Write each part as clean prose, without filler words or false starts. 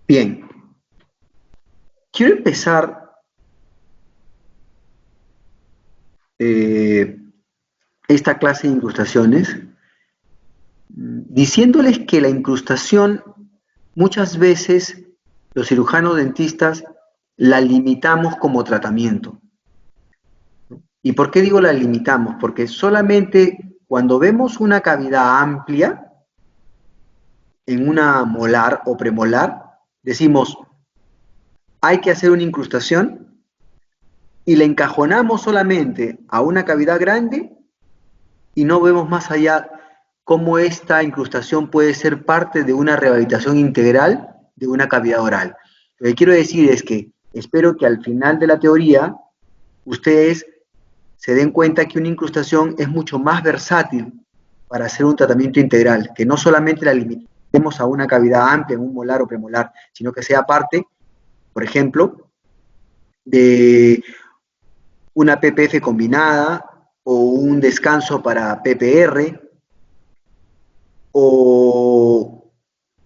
Bien, quiero empezar eh, esta clase de incrustaciones diciéndoles que la incrustación muchas veces los cirujanos dentistas la limitamos como tratamiento. ¿Y por qué digo la limitamos? Porque solamente cuando vemos una cavidad amplia en una molar o premolar, decimos, hay que hacer una incrustación y le encajonamos solamente a una cavidad grande y no vemos más allá cómo esta incrustación puede ser parte de una rehabilitación integral de una cavidad oral. Lo que quiero decir es que espero que al final de la teoría ustedes se den cuenta que una incrustación es mucho más versátil para hacer un tratamiento integral, que no solamente la limitemos a una cavidad amplia, en un molar o premolar, sino que sea parte, por ejemplo, de una PPF combinada o un descanso para PPR o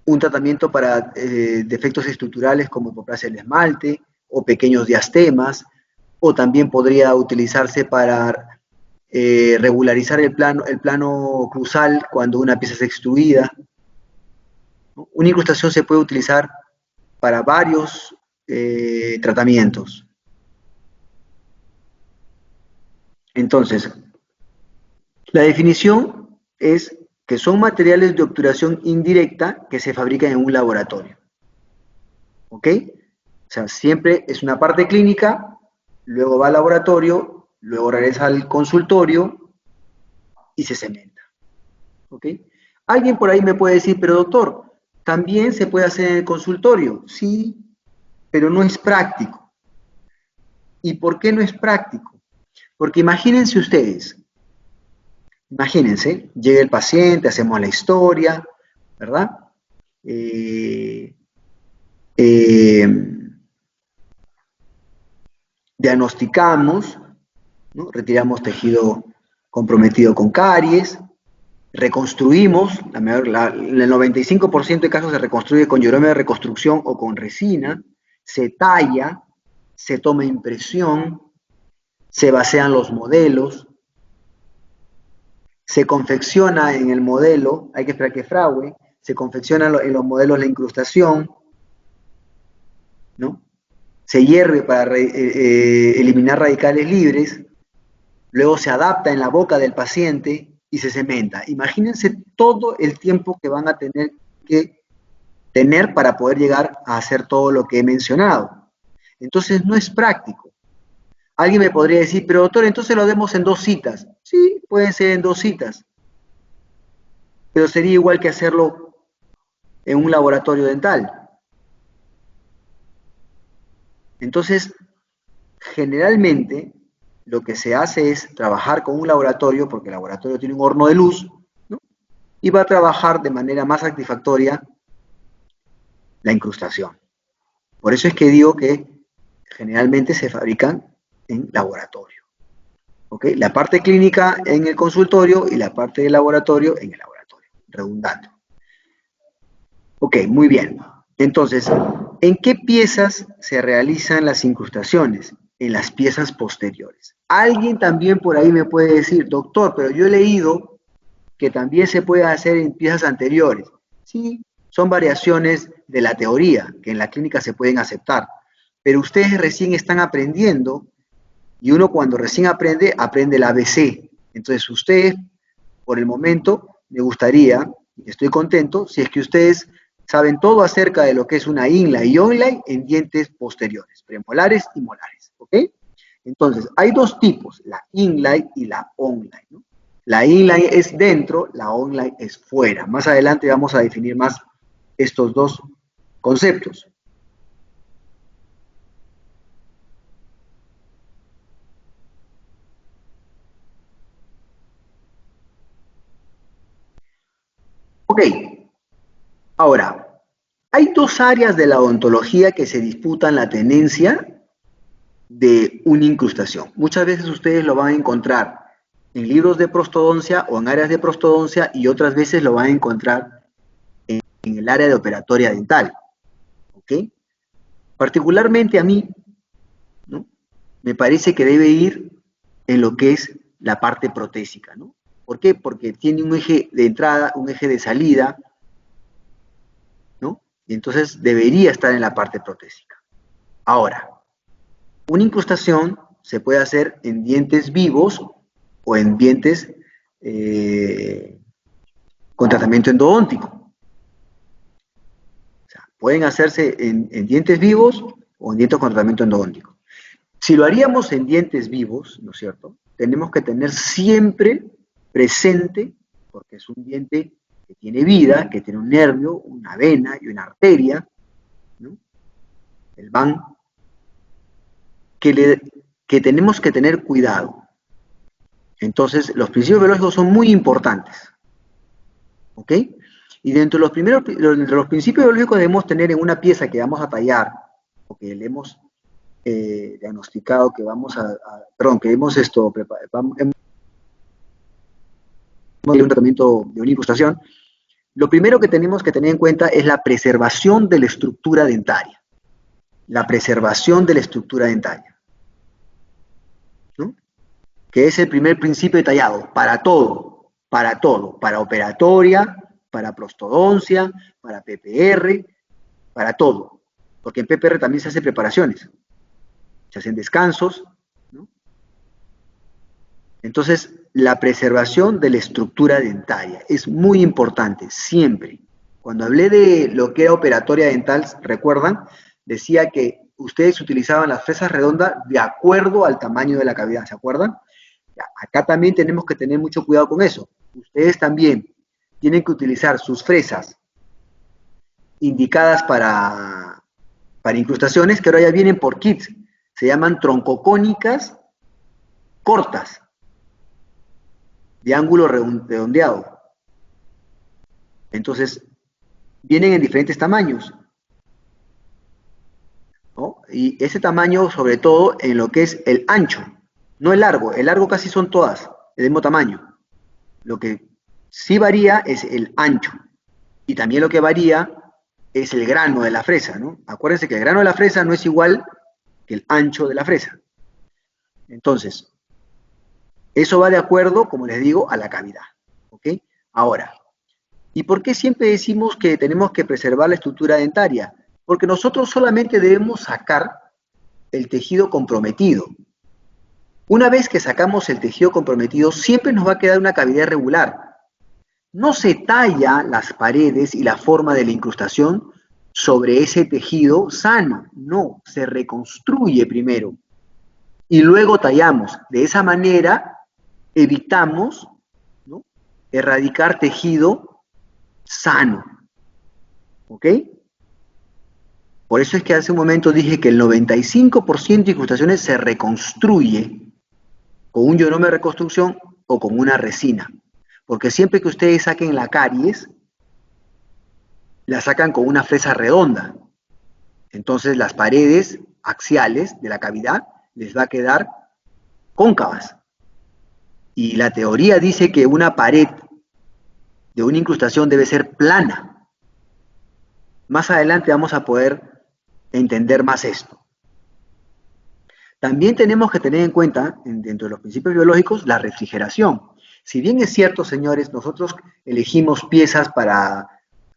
un tratamiento para defectos estructurales como hipoplasia del esmalte o pequeños diastemas, o también podría utilizarse para regularizar el plano cruzal cuando una pieza es extruida. Una incrustación se puede utilizar para varios tratamientos. Entonces, la definición es que son materiales de obturación indirecta que se fabrican en un laboratorio. ¿Ok? O sea, siempre es una parte clínica, luego va al laboratorio, luego regresa al consultorio y se cementa. ¿Ok? Alguien por ahí me puede decir, pero doctor, también se puede hacer en el consultorio. Sí, pero no es práctico. ¿Y por qué no es práctico? Porque imagínense ustedes, imagínense, llega el paciente, hacemos la historia, ¿verdad? Eh, eh, diagnosticamos, ¿no? Retiramos tejido comprometido con caries, reconstruimos, el 95% de casos se reconstruye con hierome de reconstrucción o con resina, se talla, se toma impresión, se vacían los modelos, se confecciona en el modelo, hay que esperar que frague, se confecciona en los modelos la incrustación, ¿no? Se hierve para eliminar radicales libres, luego se adapta en la boca del paciente y se cementa. Imagínense todo el tiempo que van a tener que tener para poder llegar a hacer todo lo que he mencionado. Entonces no es práctico. Alguien me podría decir, pero doctor, entonces lo hacemos en 2 citas. Sí, pueden ser en 2 citas, pero sería igual que hacerlo en un laboratorio dental. Entonces, generalmente lo que se hace es trabajar con un laboratorio, porque el laboratorio tiene un horno de luz, ¿no? Y va a trabajar de manera más satisfactoria la incrustación. Por eso es que digo que generalmente se fabrican en laboratorio. ¿Ok? La parte clínica en el consultorio y la parte de laboratorio en el laboratorio, redundante. Ok, muy bien. Entonces, ¿en qué piezas se realizan las incrustaciones? En las piezas posteriores. Alguien también por ahí me puede decir, doctor, pero yo he leído que también se puede hacer en piezas anteriores. Sí, son variaciones de la teoría que en la clínica se pueden aceptar, pero ustedes recién están aprendiendo y uno cuando recién aprende, aprende el ABC. Entonces ustedes, por el momento, me gustaría, y estoy contento, si es que ustedes saben todo acerca de lo que es una inlay y onlay en dientes posteriores, premolares y molares, ¿ok? Entonces, hay 2 tipos, la inlay y la onlay, ¿no? La inlay es dentro, la onlay es fuera. Más adelante vamos a definir más estos 2 conceptos. Ok, ahora, hay dos áreas de la odontología que se disputan la tenencia de una incrustación. Muchas veces ustedes lo van a encontrar en libros de prostodoncia o en áreas de prostodoncia y otras veces lo van a encontrar en el área de operatoria dental. ¿Ok? Particularmente a mí, ¿no?, me parece que debe ir en lo que es la parte protésica, ¿no? ¿Por qué? Porque tiene un eje de entrada, un eje de salida, ¿no? Y entonces debería estar en la parte protésica. Ahora, una incrustación se puede hacer en dientes vivos o en dientes con tratamiento endodóntico. O sea, pueden hacerse en dientes vivos o en dientes con tratamiento endodóntico. Si lo haríamos en dientes vivos, ¿no es cierto?, tenemos que tener siempre presente, porque es un diente que tiene vida, que tiene un nervio, una vena y una arteria, ¿no?, el van, que tenemos que tener cuidado. Entonces, los principios biológicos son muy importantes, ¿ok? Y dentro de los principios biológicos debemos tener en una pieza que vamos a tallar, o que le hemos diagnosticado, que vamos que hemos un tratamiento de una incrustación, lo primero que tenemos que tener en cuenta es la preservación de la estructura dentaria. La preservación de la estructura dentaria, ¿no?, que es el primer principio detallado para todo, para operatoria, para prostodoncia, para PPR, para todo, porque en PPR también se hacen preparaciones, se hacen descansos, ¿no? Entonces, la preservación de la estructura dentaria es muy importante, siempre. Cuando hablé de lo que era operatoria dental, ¿recuerdan? Decía que ustedes utilizaban las fresas redondas de acuerdo al tamaño de la cavidad, ¿se acuerdan? Acá también tenemos que tener mucho cuidado con eso. Ustedes también tienen que utilizar sus fresas indicadas para incrustaciones, que ahora ya vienen por kits. Se llaman troncocónicas cortas, de ángulo redondeado. Entonces, vienen en diferentes tamaños, ¿no? Y ese tamaño, sobre todo, en lo que es el ancho, no el largo. El largo casi son todas del mismo tamaño. Lo que sí varía es el ancho. Y también lo que varía es el grano de la fresa, ¿no? Acuérdense que el grano de la fresa no es igual que el ancho de la fresa. Entonces, eso va de acuerdo, como les digo, a la cavidad, ¿ok? Ahora, ¿y por qué siempre decimos que tenemos que preservar la estructura dentaria? Porque nosotros solamente debemos sacar el tejido comprometido. Una vez que sacamos el tejido comprometido, siempre nos va a quedar una cavidad irregular. No se talla las paredes y la forma de la incrustación sobre ese tejido sano, no, se reconstruye primero y luego tallamos. De esa manera evitamos, ¿no?, erradicar tejido sano, ¿ok? Por eso es que hace un momento dije que el 95% de incrustaciones se reconstruye con un ionomo de reconstrucción o con una resina. Porque siempre que ustedes saquen la caries, la sacan con una fresa redonda. Entonces las paredes axiales de la cavidad les va a quedar cóncavas. Y la teoría dice que una pared de una incrustación debe ser plana. Más adelante vamos a poder entender más esto. También tenemos que tener en cuenta, dentro de los principios biológicos, la refrigeración. Si bien es cierto, señores, nosotros elegimos piezas para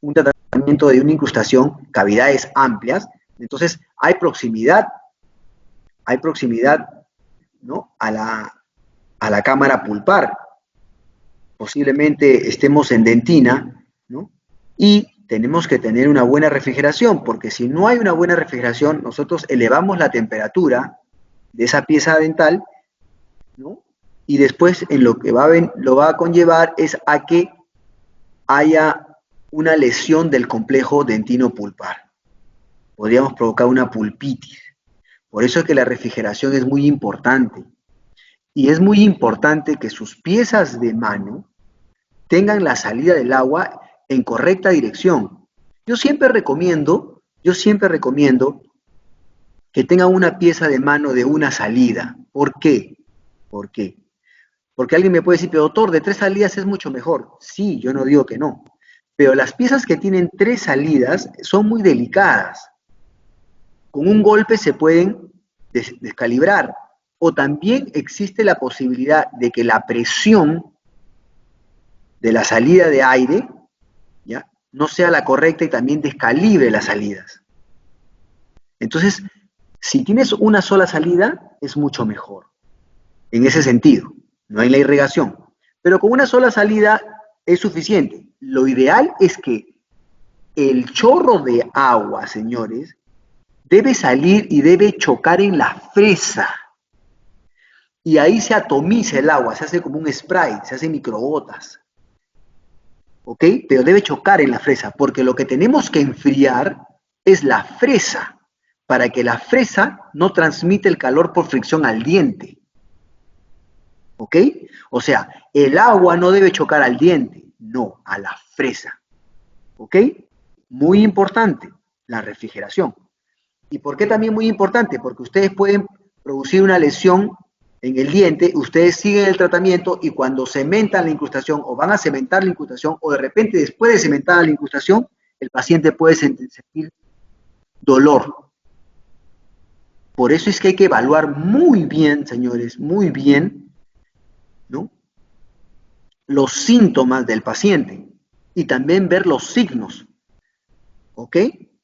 un tratamiento de una incrustación, cavidades amplias, entonces hay proximidad, ¿no?, a la cámara pulpar. Posiblemente estemos en dentina, ¿no?, y tenemos que tener una buena refrigeración, porque si no hay una buena refrigeración, nosotros elevamos la temperatura de esa pieza dental, ¿no?, y después en lo que lo va a conllevar es a que haya una lesión del complejo dentino-pulpar. Podríamos provocar una pulpitis. Por eso es que la refrigeración es muy importante. Y es muy importante que sus piezas de mano tengan la salida del agua en correcta dirección. Yo siempre recomiendo que tengan una pieza de mano de una salida. ¿Por qué? ¿Por qué? Porque alguien me puede decir, pero doctor, de 3 salidas es mucho mejor. Sí, yo no digo que no. Pero las piezas que tienen 3 salidas son muy delicadas. Con un golpe se pueden descalibrar. O también existe la posibilidad de que la presión de la salida de aire, ¿ya?, no sea la correcta y también descalibre las salidas. Entonces, si tienes una sola salida, es mucho mejor. En ese sentido, no hay la irrigación. Pero con una sola salida es suficiente. Lo ideal es que el chorro de agua, señores, debe salir y debe chocar en la fresa. Y ahí se atomiza el agua, se hace como un spray, se hace microgotas. ¿Ok? Pero debe chocar en la fresa, porque lo que tenemos que enfriar es la fresa, para que la fresa no transmite el calor por fricción al diente. ¿Ok? O sea, el agua no debe chocar al diente, no, a la fresa. ¿Ok? Muy importante, la refrigeración. ¿Y por qué también muy importante? Porque ustedes pueden producir una lesión en el diente, ustedes siguen el tratamiento y cuando cementan la incrustación o van a cementar la incrustación o de repente después de cementar la incrustación, el paciente puede sentir dolor. Por eso es que hay que evaluar muy bien, señores, muy bien, ¿no?, los síntomas del paciente y también ver los signos, ¿ok?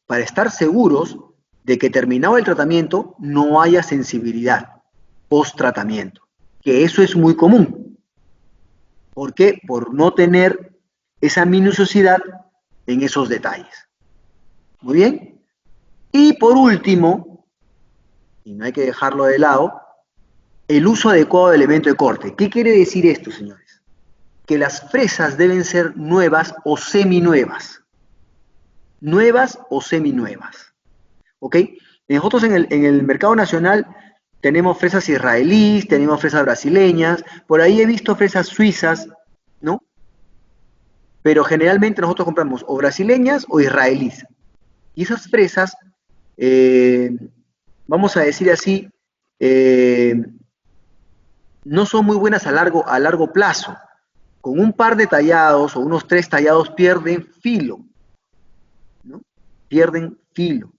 Para estar seguros de que terminado el tratamiento no haya sensibilidad post-tratamiento, que eso es muy común. ¿Por qué? Por no tener esa minuciosidad en esos detalles. Muy bien. Y por último, y no hay que dejarlo de lado, el uso adecuado del elemento de corte. ¿Qué quiere decir esto, señores? Que las fresas deben ser nuevas o seminuevas. Nuevas o seminuevas. ¿Ok? Nosotros en el mercado nacional tenemos fresas israelíes, tenemos fresas brasileñas, por ahí he visto fresas suizas, ¿no? Pero generalmente nosotros compramos o brasileñas o israelíes. Y esas fresas, vamos a decir así, no son muy buenas a largo plazo. Con un par de tallados o unos 3 tallados pierden filo, ¿no? Pierden filo.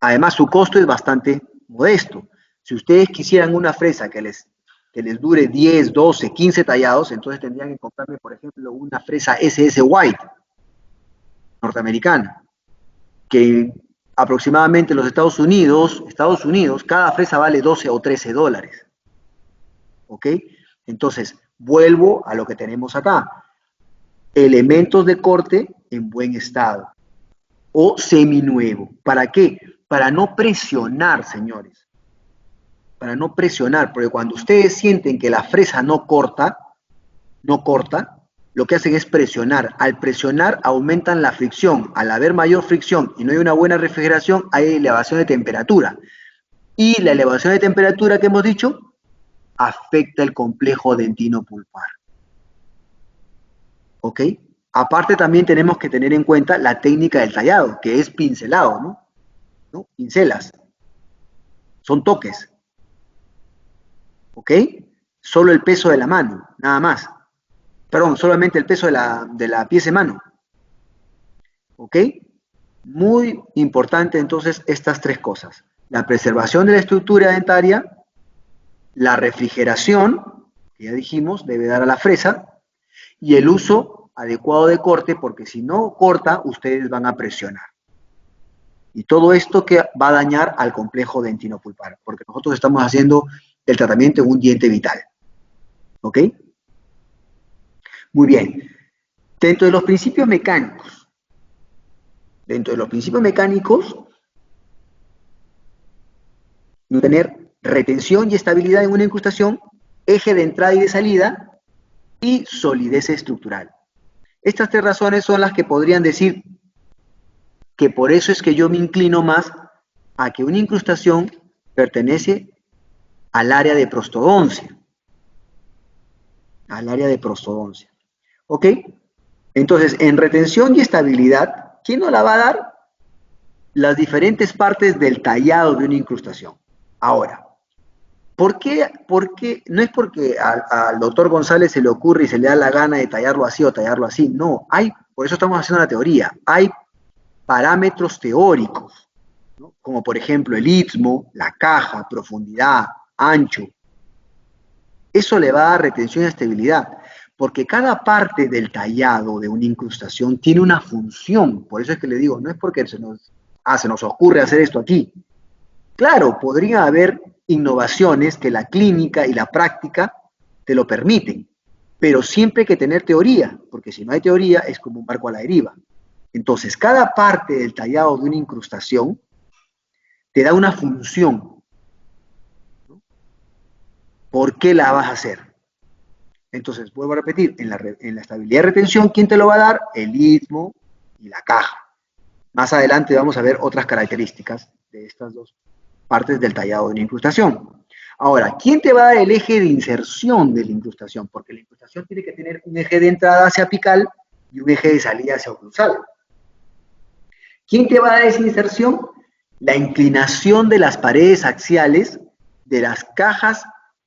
Además, su costo es bastante modesto. Si ustedes quisieran una fresa que les dure 10, 12, 15 tallados, entonces tendrían que comprarme, por ejemplo, una fresa SS White, norteamericana, que aproximadamente en los Estados Unidos, cada fresa vale 12 o 13 dólares. ¿Ok? Entonces, vuelvo a lo que tenemos acá. Elementos de corte en buen estado o seminuevo. ¿Para qué? Para no presionar, señores. Para no presionar, porque cuando ustedes sienten que la fresa no corta, lo que hacen es presionar. Al presionar aumentan la fricción. Al haber mayor fricción y no hay una buena refrigeración, hay elevación de temperatura. Y la elevación de temperatura que hemos dicho afecta el complejo dentino-pulpar. ¿Ok? Aparte también tenemos que tener en cuenta la técnica del tallado, que es pincelado, ¿no? Pincelas. Son toques. ¿Ok? Solo el peso de la mano, nada más. Perdón, solamente el peso de la pieza de mano. ¿Ok? Muy importante entonces estas 3 cosas. La preservación de la estructura dentaria, la refrigeración, que ya dijimos, debe dar a la fresa, y el uso adecuado de corte, porque si no corta, ustedes van a presionar. Y todo esto que va a dañar al complejo dentino-pulpar, porque nosotros estamos haciendo el tratamiento en un diente vital. ¿Ok? Muy bien. Dentro de los principios mecánicos, tener retención y estabilidad en una incrustación, eje de entrada y de salida y solidez estructural. Estas 3 razones son las que podrían decir que por eso es que yo me inclino más a que una incrustación pertenece al área de prostodoncia. ¿Ok? Entonces, en retención y estabilidad, ¿quién nos la va a dar? Las diferentes partes del tallado de una incrustación. Ahora, ¿por qué? No es porque al doctor González se le ocurre y se le da la gana de tallarlo así o tallarlo así. No, por eso estamos haciendo la teoría. Hay parámetros teóricos, ¿no? Como por ejemplo el istmo, la caja, profundidad, ancho. Eso le va a dar retención y estabilidad, porque cada parte del tallado de una incrustación tiene una función. Por eso es que le digo, no es porque se nos ocurre hacer esto aquí. Claro, podría haber innovaciones que la clínica y la práctica te lo permiten, pero siempre hay que tener teoría, porque si no hay teoría es como un barco a la deriva. Entonces, cada parte del tallado de una incrustación te da una función. ¿Por qué la vas a hacer? Entonces, vuelvo a repetir, en la estabilidad y retención, ¿quién te lo va a dar? El istmo y la caja. Más adelante vamos a ver otras características de estas dos partes del tallado de una incrustación. Ahora, ¿quién te va a dar el eje de inserción de la incrustación? Porque la incrustación tiene que tener un eje de entrada hacia apical y un eje de salida hacia oclusal. ¿Quién te va a dar esa inserción? La inclinación de las paredes axiales de las cajas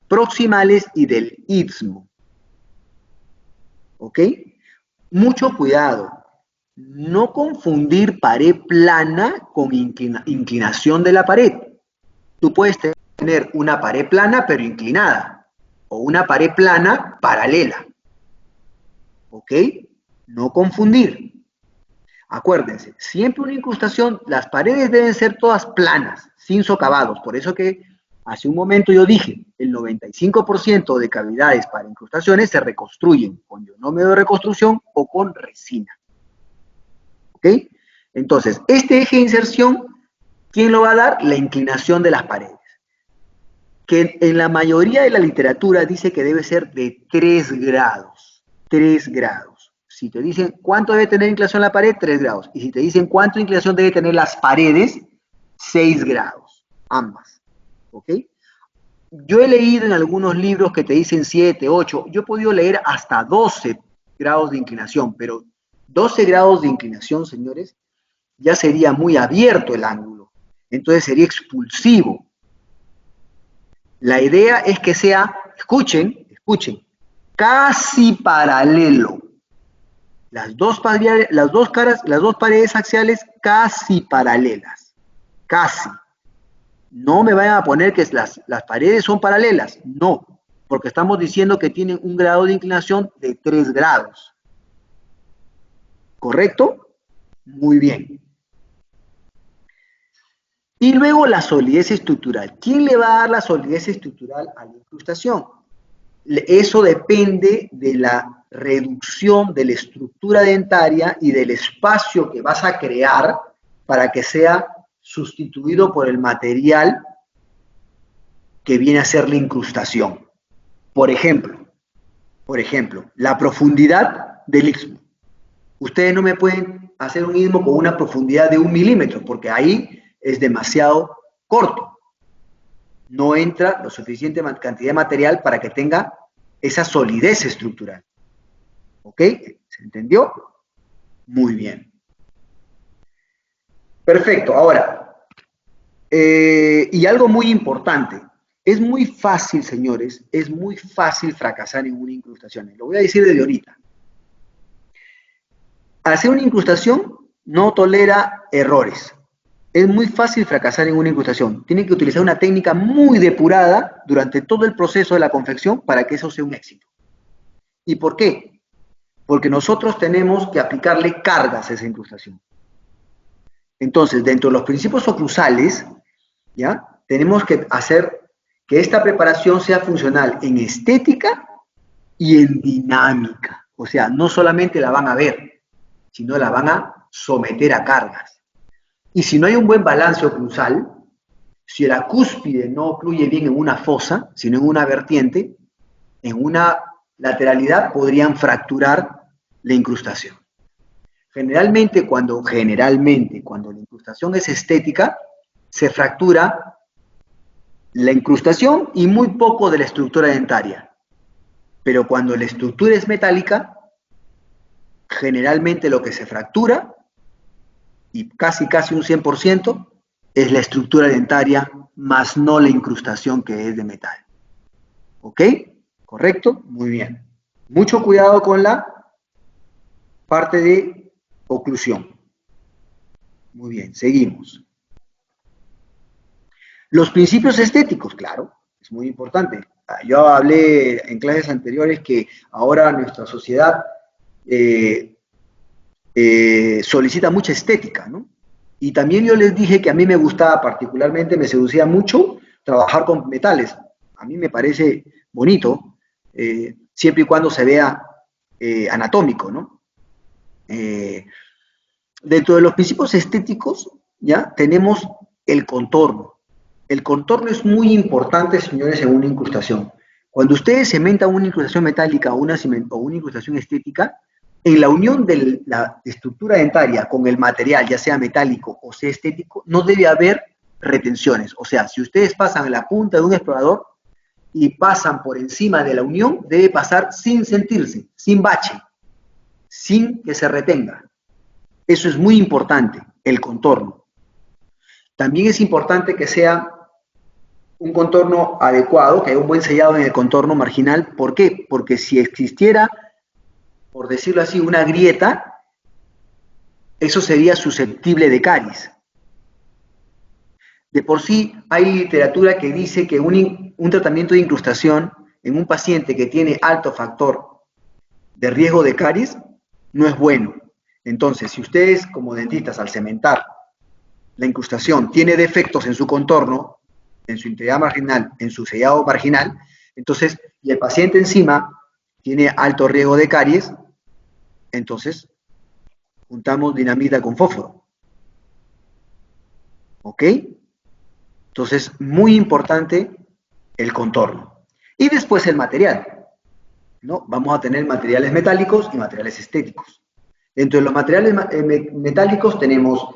proximales y del istmo. ¿Ok? Mucho cuidado. No confundir pared plana con inclinación de la pared. Tú puedes tener una pared plana pero inclinada, o una pared plana paralela. ¿Ok? No confundir. Acuérdense, siempre una incrustación, las paredes deben ser todas planas, sin socavados. Por eso que hace un momento yo dije, el 95% de cavidades para incrustaciones se reconstruyen con ionomio de reconstrucción o con resina. ¿Ok? Entonces, este eje de inserción, ¿quién lo va a dar? La inclinación de las paredes. Que en la mayoría de la literatura dice que debe ser de 3 grados. 3 grados. Si te dicen cuánto debe tener inclinación la pared, 3 grados. Y si te dicen cuánto inclinación debe tener las paredes, 6 grados. Ambas. ¿Ok? Yo he leído en algunos libros que te dicen 7, 8. Yo he podido leer hasta 12 grados de inclinación, pero 12 grados de inclinación, señores, ya sería muy abierto el ángulo. Entonces sería expulsivo. La idea es que sea, escuchen, casi paralelo. Las dos paredes axiales casi paralelas. Casi. No me vayan a poner que las paredes son paralelas. No, porque estamos diciendo que tienen un grado de inclinación de 3 grados. ¿Correcto? Muy bien. Y luego la solidez estructural. ¿Quién le va a dar la solidez estructural a la incrustación? Eso depende de la reducción de la estructura dentaria y del espacio que vas a crear para que sea sustituido por el material que viene a ser la incrustación. Por ejemplo, la profundidad del istmo. Ustedes no me pueden hacer un istmo con una profundidad de 1 milímetro, porque ahí es demasiado corto. No entra lo suficiente cantidad de material para que tenga esa solidez estructural. ¿Ok? ¿Se entendió? Muy bien. Perfecto. Ahora, y algo muy importante. Es muy fácil, señores, es muy fácil fracasar en una incrustación. Lo voy a decir desde ahorita. Hacer una incrustación no tolera errores. Es muy fácil fracasar en una incrustación. Tienen que utilizar una técnica muy depurada durante todo el proceso de la confección para que eso sea un éxito. ¿Y por qué? Porque nosotros tenemos que aplicarle cargas a esa incrustación. Entonces, dentro de los principios oclusales, ¿ya? Tenemos que hacer que esta preparación sea funcional en estética y en dinámica. O sea, no solamente la van a ver, sino la van a someter a cargas. Y si no hay un buen balance oclusal, si la cúspide no ocluye bien en una fosa, sino en una vertiente, en una lateralidad podrían fracturar la incrustación. Generalmente cuando la incrustación es estética, se fractura la incrustación y muy poco de la estructura dentaria. Pero cuando la estructura es metálica, generalmente lo que se fractura, y casi un 100%, es la estructura dentaria, más no la incrustación que es de metal. ¿Ok? ¿Correcto? Muy bien. Mucho cuidado con la parte de oclusión. Muy bien, seguimos. Los principios estéticos, claro, es muy importante. Yo hablé en clases anteriores que ahora nuestra sociedad solicita mucha estética, ¿no? Y también yo les dije que a mí me gustaba particularmente, me seducía mucho trabajar con metales. A mí me parece bonito, siempre y cuando se vea anatómico, ¿no? Dentro de los principios estéticos, ya tenemos el contorno. El contorno es muy importante, señores, en una incrustación. Cuando ustedes cementan una incrustación metálica o una incrustación estética, en la unión de la estructura dentaria con el material, ya sea metálico o sea estético, no debe haber retenciones. O sea, si ustedes pasan la punta de un explorador y pasan por encima de la unión, debe pasar sin sentirse, sin bache, sin que se retenga. Eso es muy importante, el contorno. También es importante que sea un contorno adecuado, que haya un buen sellado en el contorno marginal. ¿Por qué? Porque si existiera, por decirlo así, una grieta, eso sería susceptible de caries. De por sí hay literatura que dice que un tratamiento de incrustación en un paciente que tiene alto factor de riesgo de caries no es bueno. Entonces, si ustedes como dentistas al cementar la incrustación tiene defectos en su contorno, en su integridad marginal, en su sellado marginal, entonces, y el paciente encima tiene alto riesgo de caries, entonces juntamos dinamita con fósforo. ¿Ok? Entonces, muy importante el contorno. Y después el material, ¿no? Vamos a tener materiales metálicos y materiales estéticos. Dentro de los materiales metálicos tenemos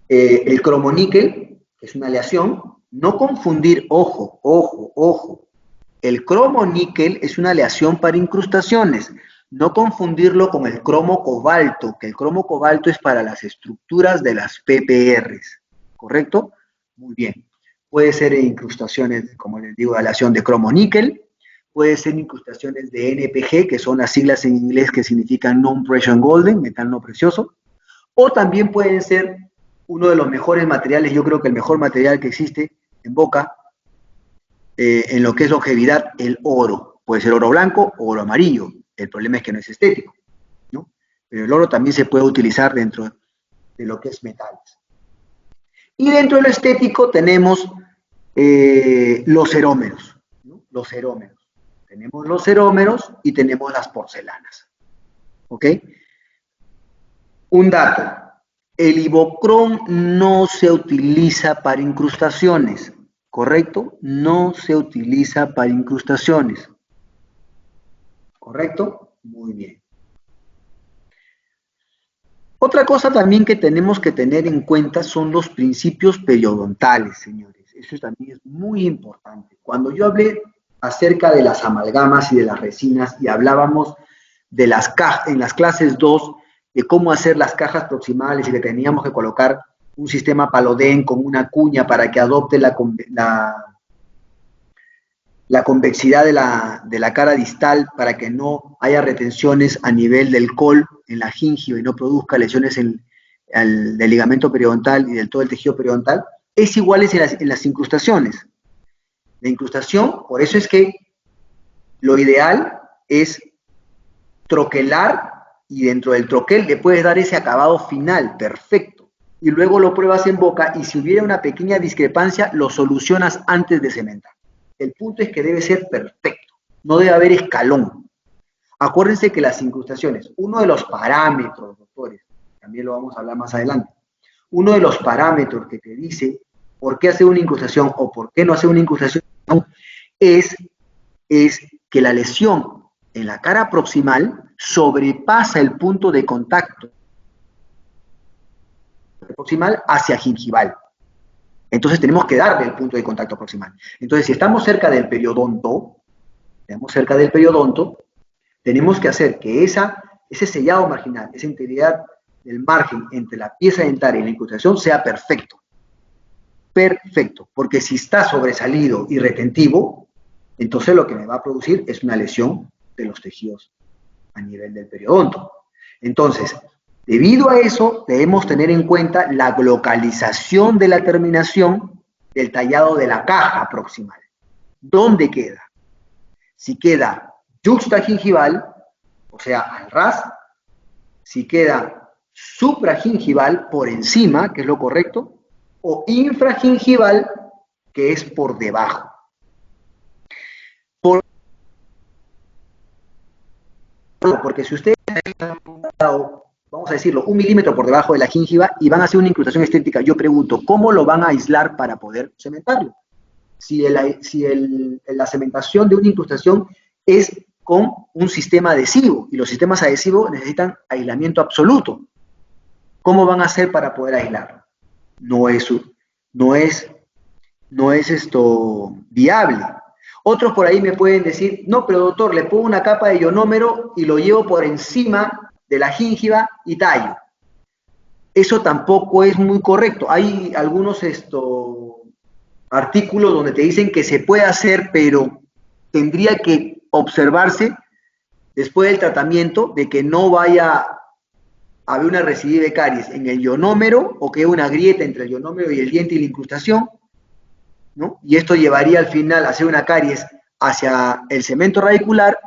el cromoníquel, que es una aleación. No confundir, ojo. El cromoníquel es una aleación para incrustaciones. No confundirlo con el cromo cobalto, que el cromo cobalto es para las estructuras de las PPRs. ¿Correcto? Muy bien. Puede ser incrustaciones, como les digo, de aleación de cromoníquel. Puede ser incrustaciones de NPG, que son las siglas en inglés que significan Non-Precious Golden, metal no precioso. O también pueden ser uno de los mejores materiales, yo creo que el mejor material que existe en boca, en lo que es longevidad, el oro. Puede ser oro blanco o oro amarillo. El problema es que no es estético, ¿no? Pero el oro también se puede utilizar dentro de lo que es metales. Y dentro de lo estético tenemos los cerómeros, ¿no? Los cerómeros. Tenemos los cerómeros y tenemos las porcelanas. ¿Ok? Un dato. El Ivocrón no se utiliza para incrustaciones, ¿correcto? No se utiliza para incrustaciones. ¿Correcto? Muy bien. Otra cosa también que tenemos que tener en cuenta son los principios periodontales, señores. Eso también es muy importante. Cuando yo hablé acerca de las amalgamas y de las resinas y hablábamos de las cajas, en las clases 2, de cómo hacer las cajas proximales y que teníamos que colocar un sistema Palodén con una cuña para que adopte la convexidad de la cara distal para que no haya retenciones a nivel del col en la gingiva y no produzca lesiones del ligamento periodontal y del todo el tejido periodontal, es igual en las incrustaciones. La incrustación, por eso es que lo ideal es troquelar y dentro del troquel le puedes dar ese acabado final, perfecto. Y luego lo pruebas en boca y si hubiera una pequeña discrepancia, lo solucionas antes de cementar. El punto es que debe ser perfecto, no debe haber escalón. Acuérdense que las incrustaciones, uno de los parámetros, doctores, también lo vamos a hablar más adelante, uno de los parámetros que te dice por qué hacer una incrustación o por qué no hacer una incrustación es que la lesión en la cara proximal sobrepasa el punto de contacto proximal hacia gingival. Entonces tenemos que darle el punto de contacto proximal. Entonces, si estamos cerca del periodonto, tenemos que hacer que esa ese sellado marginal, esa integridad del margen entre la pieza dentaria y la incrustación sea perfecto. Perfecto, porque si está sobresalido y retentivo, entonces lo que me va a producir es una lesión de los tejidos a nivel del periodonto. Entonces, debido a eso, debemos tener en cuenta la localización de la terminación del tallado de la caja proximal. ¿Dónde queda? Si queda yuxtagingival, o sea, al ras, si queda supragingival, por encima, que es lo correcto, o infragingival, que es por debajo. Porque si ustedes han dado, vamos a decirlo, 1 milímetro por debajo de la gingiva y van a hacer una incrustación estética, yo pregunto, ¿cómo lo van a aislar para poder cementarlo? Si la cementación de una incrustación es con un sistema adhesivo, y los sistemas adhesivos necesitan aislamiento absoluto. ¿Cómo van a hacer para poder aislarlo? No es viable. Otros por ahí me pueden decir, no, pero doctor, le pongo una capa de ionómero y lo llevo por encima de la gingiva y tallo. Eso tampoco es muy correcto. Hay algunos artículos donde te dicen que se puede hacer, pero tendría que observarse después del tratamiento de que no vaya a haber una recidiva de caries en el ionómero o que haya una grieta entre el ionómero y el diente y la incrustación, ¿no? Y esto llevaría al final a hacer una caries hacia el cemento radicular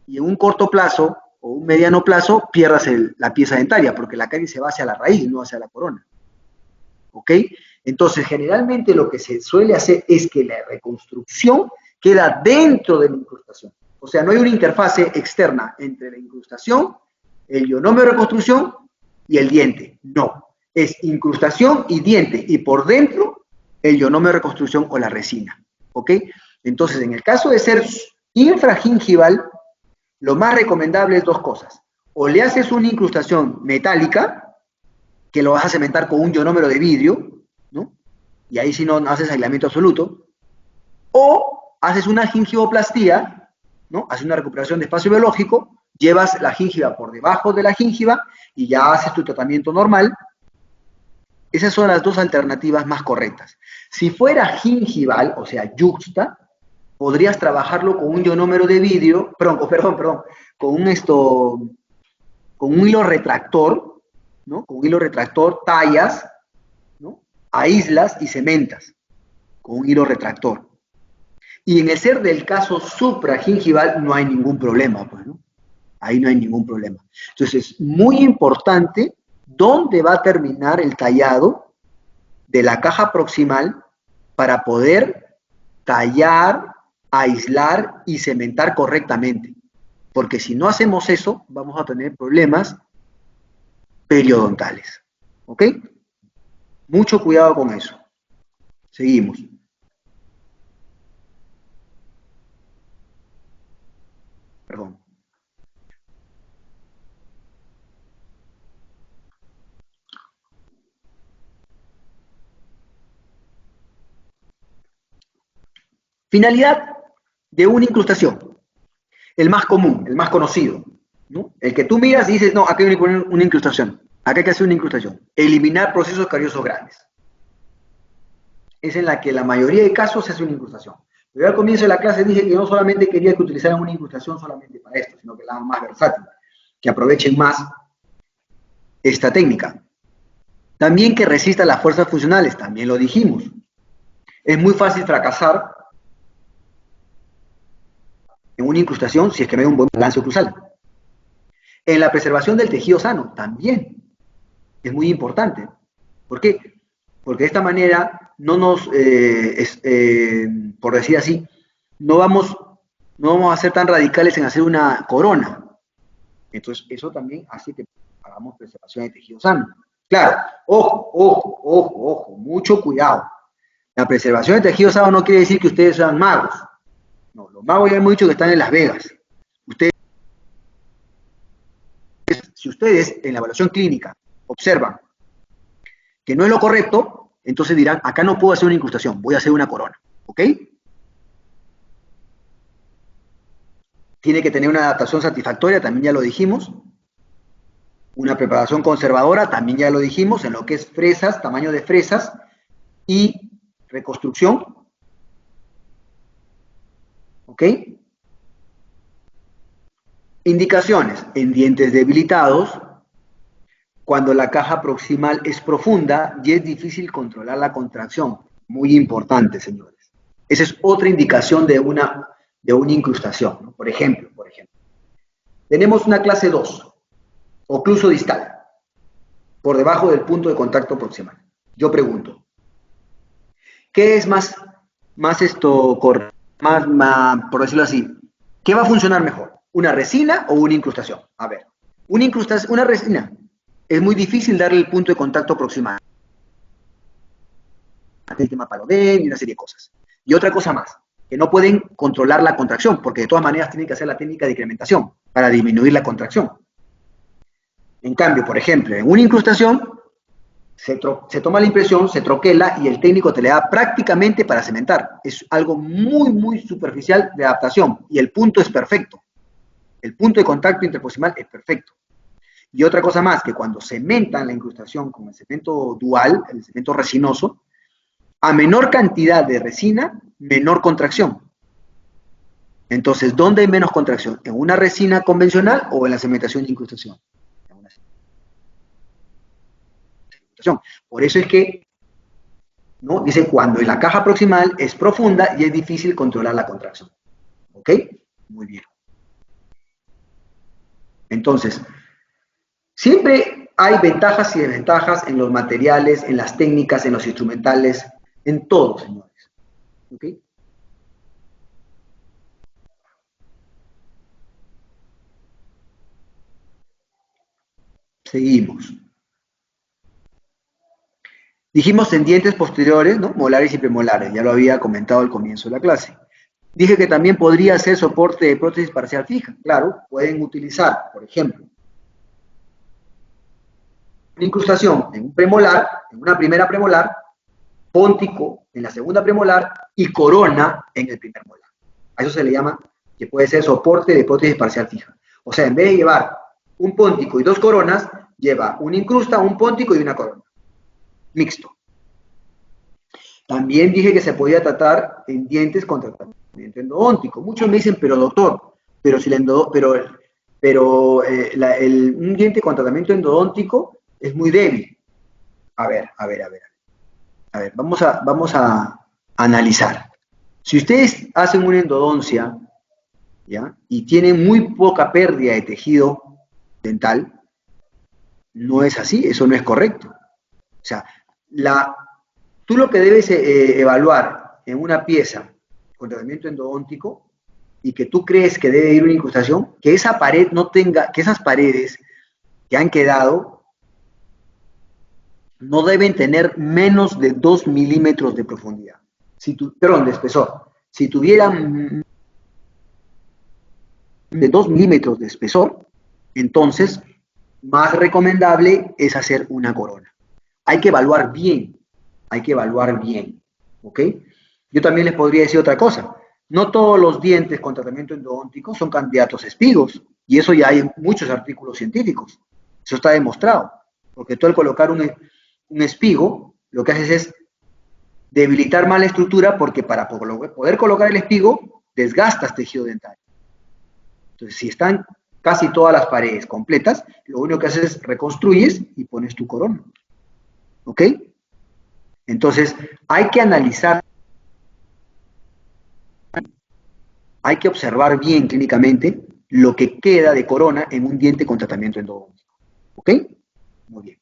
y en un corto plazo o un mediano plazo pierdas la pieza dentaria porque la caries se va hacia la raíz, no hacia la corona. ¿Ok? Entonces, generalmente lo que se suele hacer es que la reconstrucción queda dentro de la incrustación. O sea, no hay una interfase externa entre la incrustación, el ionómero de reconstrucción y el diente. No. Es incrustación y diente. Y por dentro, el ionómero de reconstrucción o la resina. ¿Ok? Entonces, en el caso de ser infragingival, lo más recomendable es 2 cosas. O le haces una incrustación metálica, que lo vas a cementar con un ionómero de vidrio, ¿no? Y ahí sí no haces aislamiento absoluto. O haces una gingivoplastía, ¿no? Haces una recuperación de espacio biológico, llevas la gingiva por debajo de la gingiva y ya haces tu tratamiento normal. Esas son las 2 alternativas más correctas. Si fuera gingival, o sea, yuxta, podrías trabajarlo con un ionómero de vidrio, con un hilo retractor, ¿no? Con un hilo retractor tallas, ¿no? Aíslas y cementas con un hilo retractor. Y en el ser del caso supragingival no hay ningún problema, pues, ¿no? Ahí no hay ningún problema. Entonces es muy importante dónde va a terminar el tallado de la caja proximal para poder tallar, aislar y cementar correctamente. Porque si no hacemos eso, vamos a tener problemas periodontales. ¿Ok? Mucho cuidado con eso. Seguimos. Perdón. Finalidad de una incrustación. El más común, el más conocido, ¿no? El que tú miras y dices, no, acá hay una incrustación. Acá hay que hacer una incrustación. Eliminar procesos cariosos grandes. Es en la que la mayoría de casos se hace una incrustación. Pero al comienzo de la clase dije que no solamente quería que utilizaran una incrustación solamente para esto, sino que la hagan más versátil, que aprovechen más esta técnica. También que resista las fuerzas funcionales, también lo dijimos. Es muy fácil fracasar en una incrustación si es que no hay un buen balance oclusal. En la preservación del tejido sano, también. Es muy importante. ¿Por qué? Porque de esta manera no nos, por decir así, no vamos a ser tan radicales en hacer una corona. Entonces, eso también hace que hagamos preservación de tejido sano. Claro, ojo, mucho cuidado. La preservación de tejido sano no quiere decir que ustedes sean magos. No, los magos ya hemos dicho que están en Las Vegas. Si ustedes en la evaluación clínica observan que no es lo correcto, entonces dirán, acá no puedo hacer una incrustación, voy a hacer una corona. ¿Ok? Tiene que tener una adaptación satisfactoria, también ya lo dijimos. Una preparación conservadora, también ya lo dijimos, en lo que es fresas, tamaño de fresas y reconstrucción. ¿Ok? Indicaciones. En dientes debilitados, cuando la caja proximal es profunda y es difícil controlar la contracción. Muy importante, señores. Esa es otra indicación de una incrustación, ¿no? Por ejemplo, tenemos una clase 2, ocluso distal, por debajo del punto de contacto proximal. Yo pregunto, ¿qué es más esto, por decirlo así, qué va a funcionar mejor? ¿Una resina o una incrustación? A ver, una resina es muy difícil darle el punto de contacto proximal. El tema Palodén y una serie de cosas. Y otra cosa más, que no pueden controlar la contracción, porque de todas maneras tienen que hacer la técnica de incrementación para disminuir la contracción. En cambio, por ejemplo, en una incrustación se toma la impresión, se troquela y el técnico te le da prácticamente para cementar. Es algo muy, muy superficial de adaptación y el punto es perfecto. El punto de contacto interproximal es perfecto. Y otra cosa más, que cuando cementan la incrustación con el cemento dual, el cemento resinoso, a menor cantidad de resina, menor contracción. Entonces, ¿dónde hay menos contracción? ¿En una resina convencional o en la cementación de incrustación? Por eso es que, ¿no? Dice, cuando la caja proximal es profunda y es difícil controlar la contracción. ¿Ok? Muy bien. Entonces, siempre hay ventajas y desventajas en los materiales, en las técnicas, en los instrumentales, en todo, señores. ¿Ok? Seguimos. Dijimos en dientes posteriores, ¿no? Molares y premolares, ya lo había comentado al comienzo de la clase. Dije que también podría ser soporte de prótesis parcial fija. Claro, pueden utilizar, por ejemplo, una incrustación en un premolar, en una primera premolar, póntico en la segunda premolar y corona en el primer molar. A eso se le llama que puede ser soporte de prótesis parcial fija. O sea, en vez de llevar un póntico y dos coronas, lleva una incrusta, un póntico y una corona. Mixto. También dije que se podía tratar en dientes con tratamiento endodóntico. Muchos me dicen, pero doctor, pero si un diente con tratamiento endodóntico es muy débil. A ver. Vamos a analizar. Si ustedes hacen una endodoncia, ¿ya? Y tienen muy poca pérdida de tejido dental, no es así, eso no es correcto. O sea, tú lo que debes evaluar en una pieza con tratamiento endodóntico y que tú crees que debe ir una incrustación, que esa pared no tenga, que esas paredes que han quedado no deben tener menos de 2 milímetros de profundidad. Perdón, de espesor. Si tuvieran de 2 milímetros de espesor, entonces más recomendable es hacer una corona. Hay que evaluar bien, ¿ok? Yo también les podría decir otra cosa. No todos los dientes con tratamiento endodóntico son candidatos a espigos, y eso ya hay muchos artículos científicos. Eso está demostrado, porque tú al colocar un espigo, lo que haces es debilitar más la estructura, porque para poder colocar el espigo, desgastas tejido dental. Entonces, si están casi todas las paredes completas, lo único que haces es reconstruyes y pones tu corona. ¿Ok? Entonces, hay que analizar, hay que observar bien clínicamente lo que queda de corona en un diente con tratamiento endodóntico. ¿Ok? Muy bien.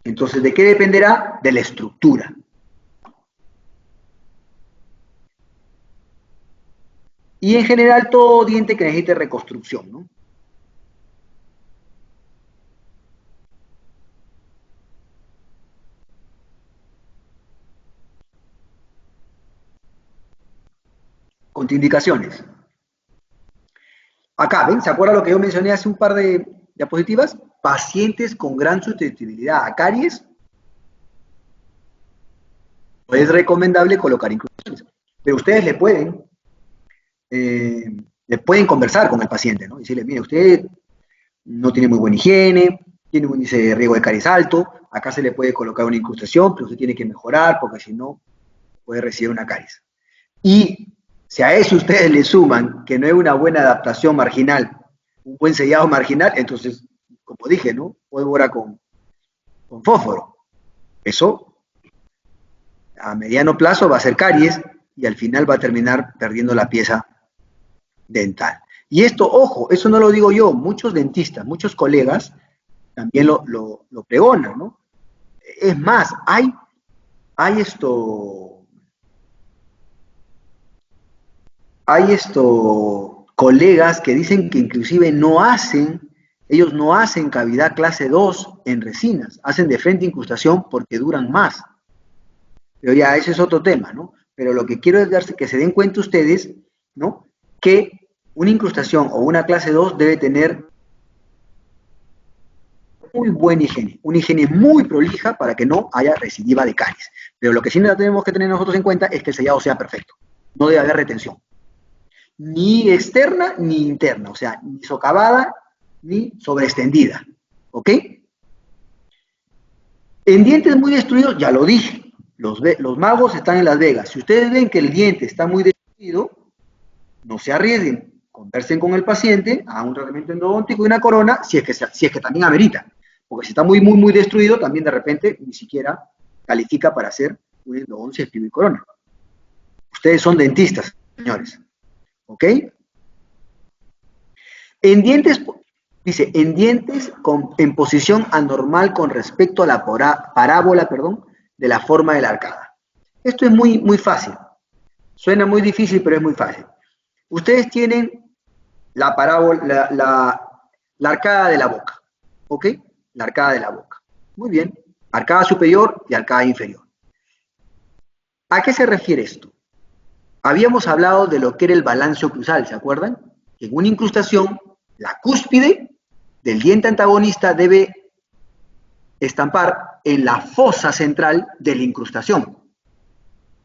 Entonces, ¿de qué dependerá? De la estructura. Y en general, todo diente que necesite reconstrucción, ¿no? Contraindicaciones. Acá, ¿ven? ¿Se acuerdan lo que yo mencioné hace un par de diapositivas? Pacientes con gran susceptibilidad a caries, es recomendable colocar inclusiones. Pero ustedes le pueden conversar con el paciente, ¿no? Y decirle, mire, usted no tiene muy buena higiene, tiene un índice de riesgo de caries alto, acá se le puede colocar una incrustación, pero usted tiene que mejorar porque si no puede recibir una caries. Y si a eso ustedes le suman que no hay una buena adaptación marginal, un buen sellado marginal, entonces, como dije, ¿no? Pólvora con fósforo. Eso a mediano plazo va a ser caries y al final va a terminar perdiendo la pieza dental. Y esto, ojo, eso no lo digo yo, muchos dentistas, muchos colegas también lo pregonan, ¿no? Es más, hay colegas que dicen que inclusive ellos no hacen cavidad clase 2 en resinas, hacen de frente incrustación porque duran más. Pero ya, ese es otro tema, ¿no? Pero lo que quiero es que se den cuenta ustedes, ¿no? Que una incrustación o una clase 2 debe tener muy buena higiene, una higiene muy prolija para que no haya recidiva de caries. Pero lo que sí tenemos que tener nosotros en cuenta es que el sellado sea perfecto, no debe haber retención. Ni externa ni interna, o sea, ni socavada ni sobreextendida, ¿ok? En dientes muy destruidos, ya lo dije, los magos están en Las Vegas. Si ustedes ven que el diente está muy destruido, no se arriesguen, conversen con el paciente, hagan un tratamiento endodóntico y una corona, si es que también amerita. Porque si está muy, muy, muy destruido, también de repente ni siquiera califica para hacer un endodoncia, espido y corona. Ustedes son dentistas, señores. ¿Ok? En dientes, dice, en dientes en posición anormal con respecto a la parábola, de la forma de la arcada. Esto es muy, muy fácil. Suena muy difícil, pero es muy fácil. Ustedes tienen la parábola, la arcada de la boca, ¿ok? La arcada de la boca. Muy bien. Arcada superior y arcada inferior. ¿A qué se refiere esto? Habíamos hablado de lo que era el balance oclusal, ¿se acuerdan? Que en una incrustación, la cúspide del diente antagonista debe estampar en la fosa central de la incrustación.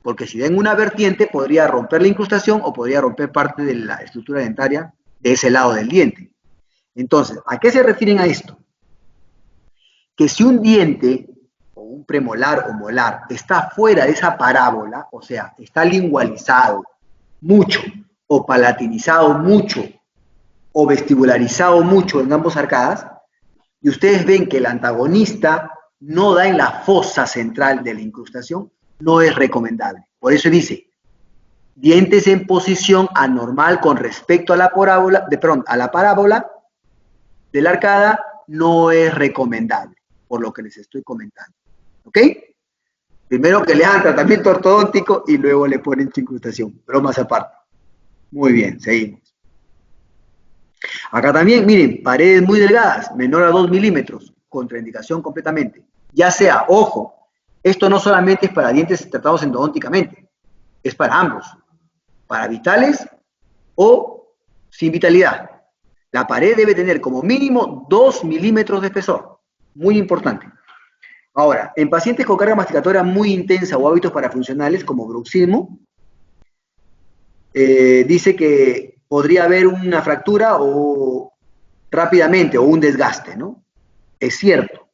Porque si den una vertiente, podría romper la incrustación o podría romper parte de la estructura dentaria de ese lado del diente. Entonces, ¿a qué se refieren a esto? Que si un diente, o un premolar o molar, está fuera de esa parábola, o sea, está lingualizado mucho, o palatinizado mucho, o vestibularizado mucho en ambas arcadas, y ustedes ven que el antagonista no da en la fosa central de la incrustación, no es recomendable. Por eso dice, dientes en posición anormal con respecto a la parábola, a la parábola de la arcada, no es recomendable, por lo que les estoy comentando. ¿Ok? Primero que le hagan tratamiento ortodóntico y luego le ponen incrustación. Bromas aparte. Muy bien, seguimos. Acá también, miren, paredes muy delgadas, menor a 2 milímetros, contraindicación completamente. Ya sea, ojo, esto no solamente es para dientes tratados endodónticamente, es para ambos, para vitales o sin vitalidad. La pared debe tener como mínimo 2 milímetros de espesor, muy importante. Ahora, en pacientes con carga masticatoria muy intensa o hábitos parafuncionales, como bruxismo, dice que podría haber una fractura o rápidamente o un desgaste, ¿no? Es cierto.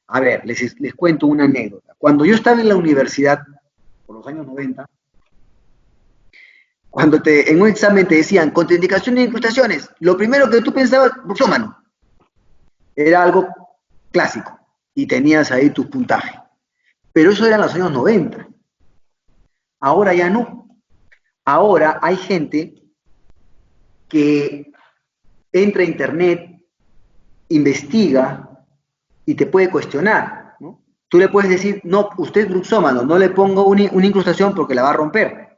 A ver, les cuento una anécdota. Cuando yo estaba en la universidad, por los años 90, cuando en un examen te decían contraindicaciones e incrustaciones, lo primero que tú pensabas, bruxómano. Era algo clásico y tenías ahí tu puntaje. Pero eso era en los años 90. Ahora ya no. Ahora hay gente que entra a internet, investiga y te puede cuestionar, ¿no? Tú le puedes decir, no, usted es bruxómano, no le pongo una incrustación porque la va a romper.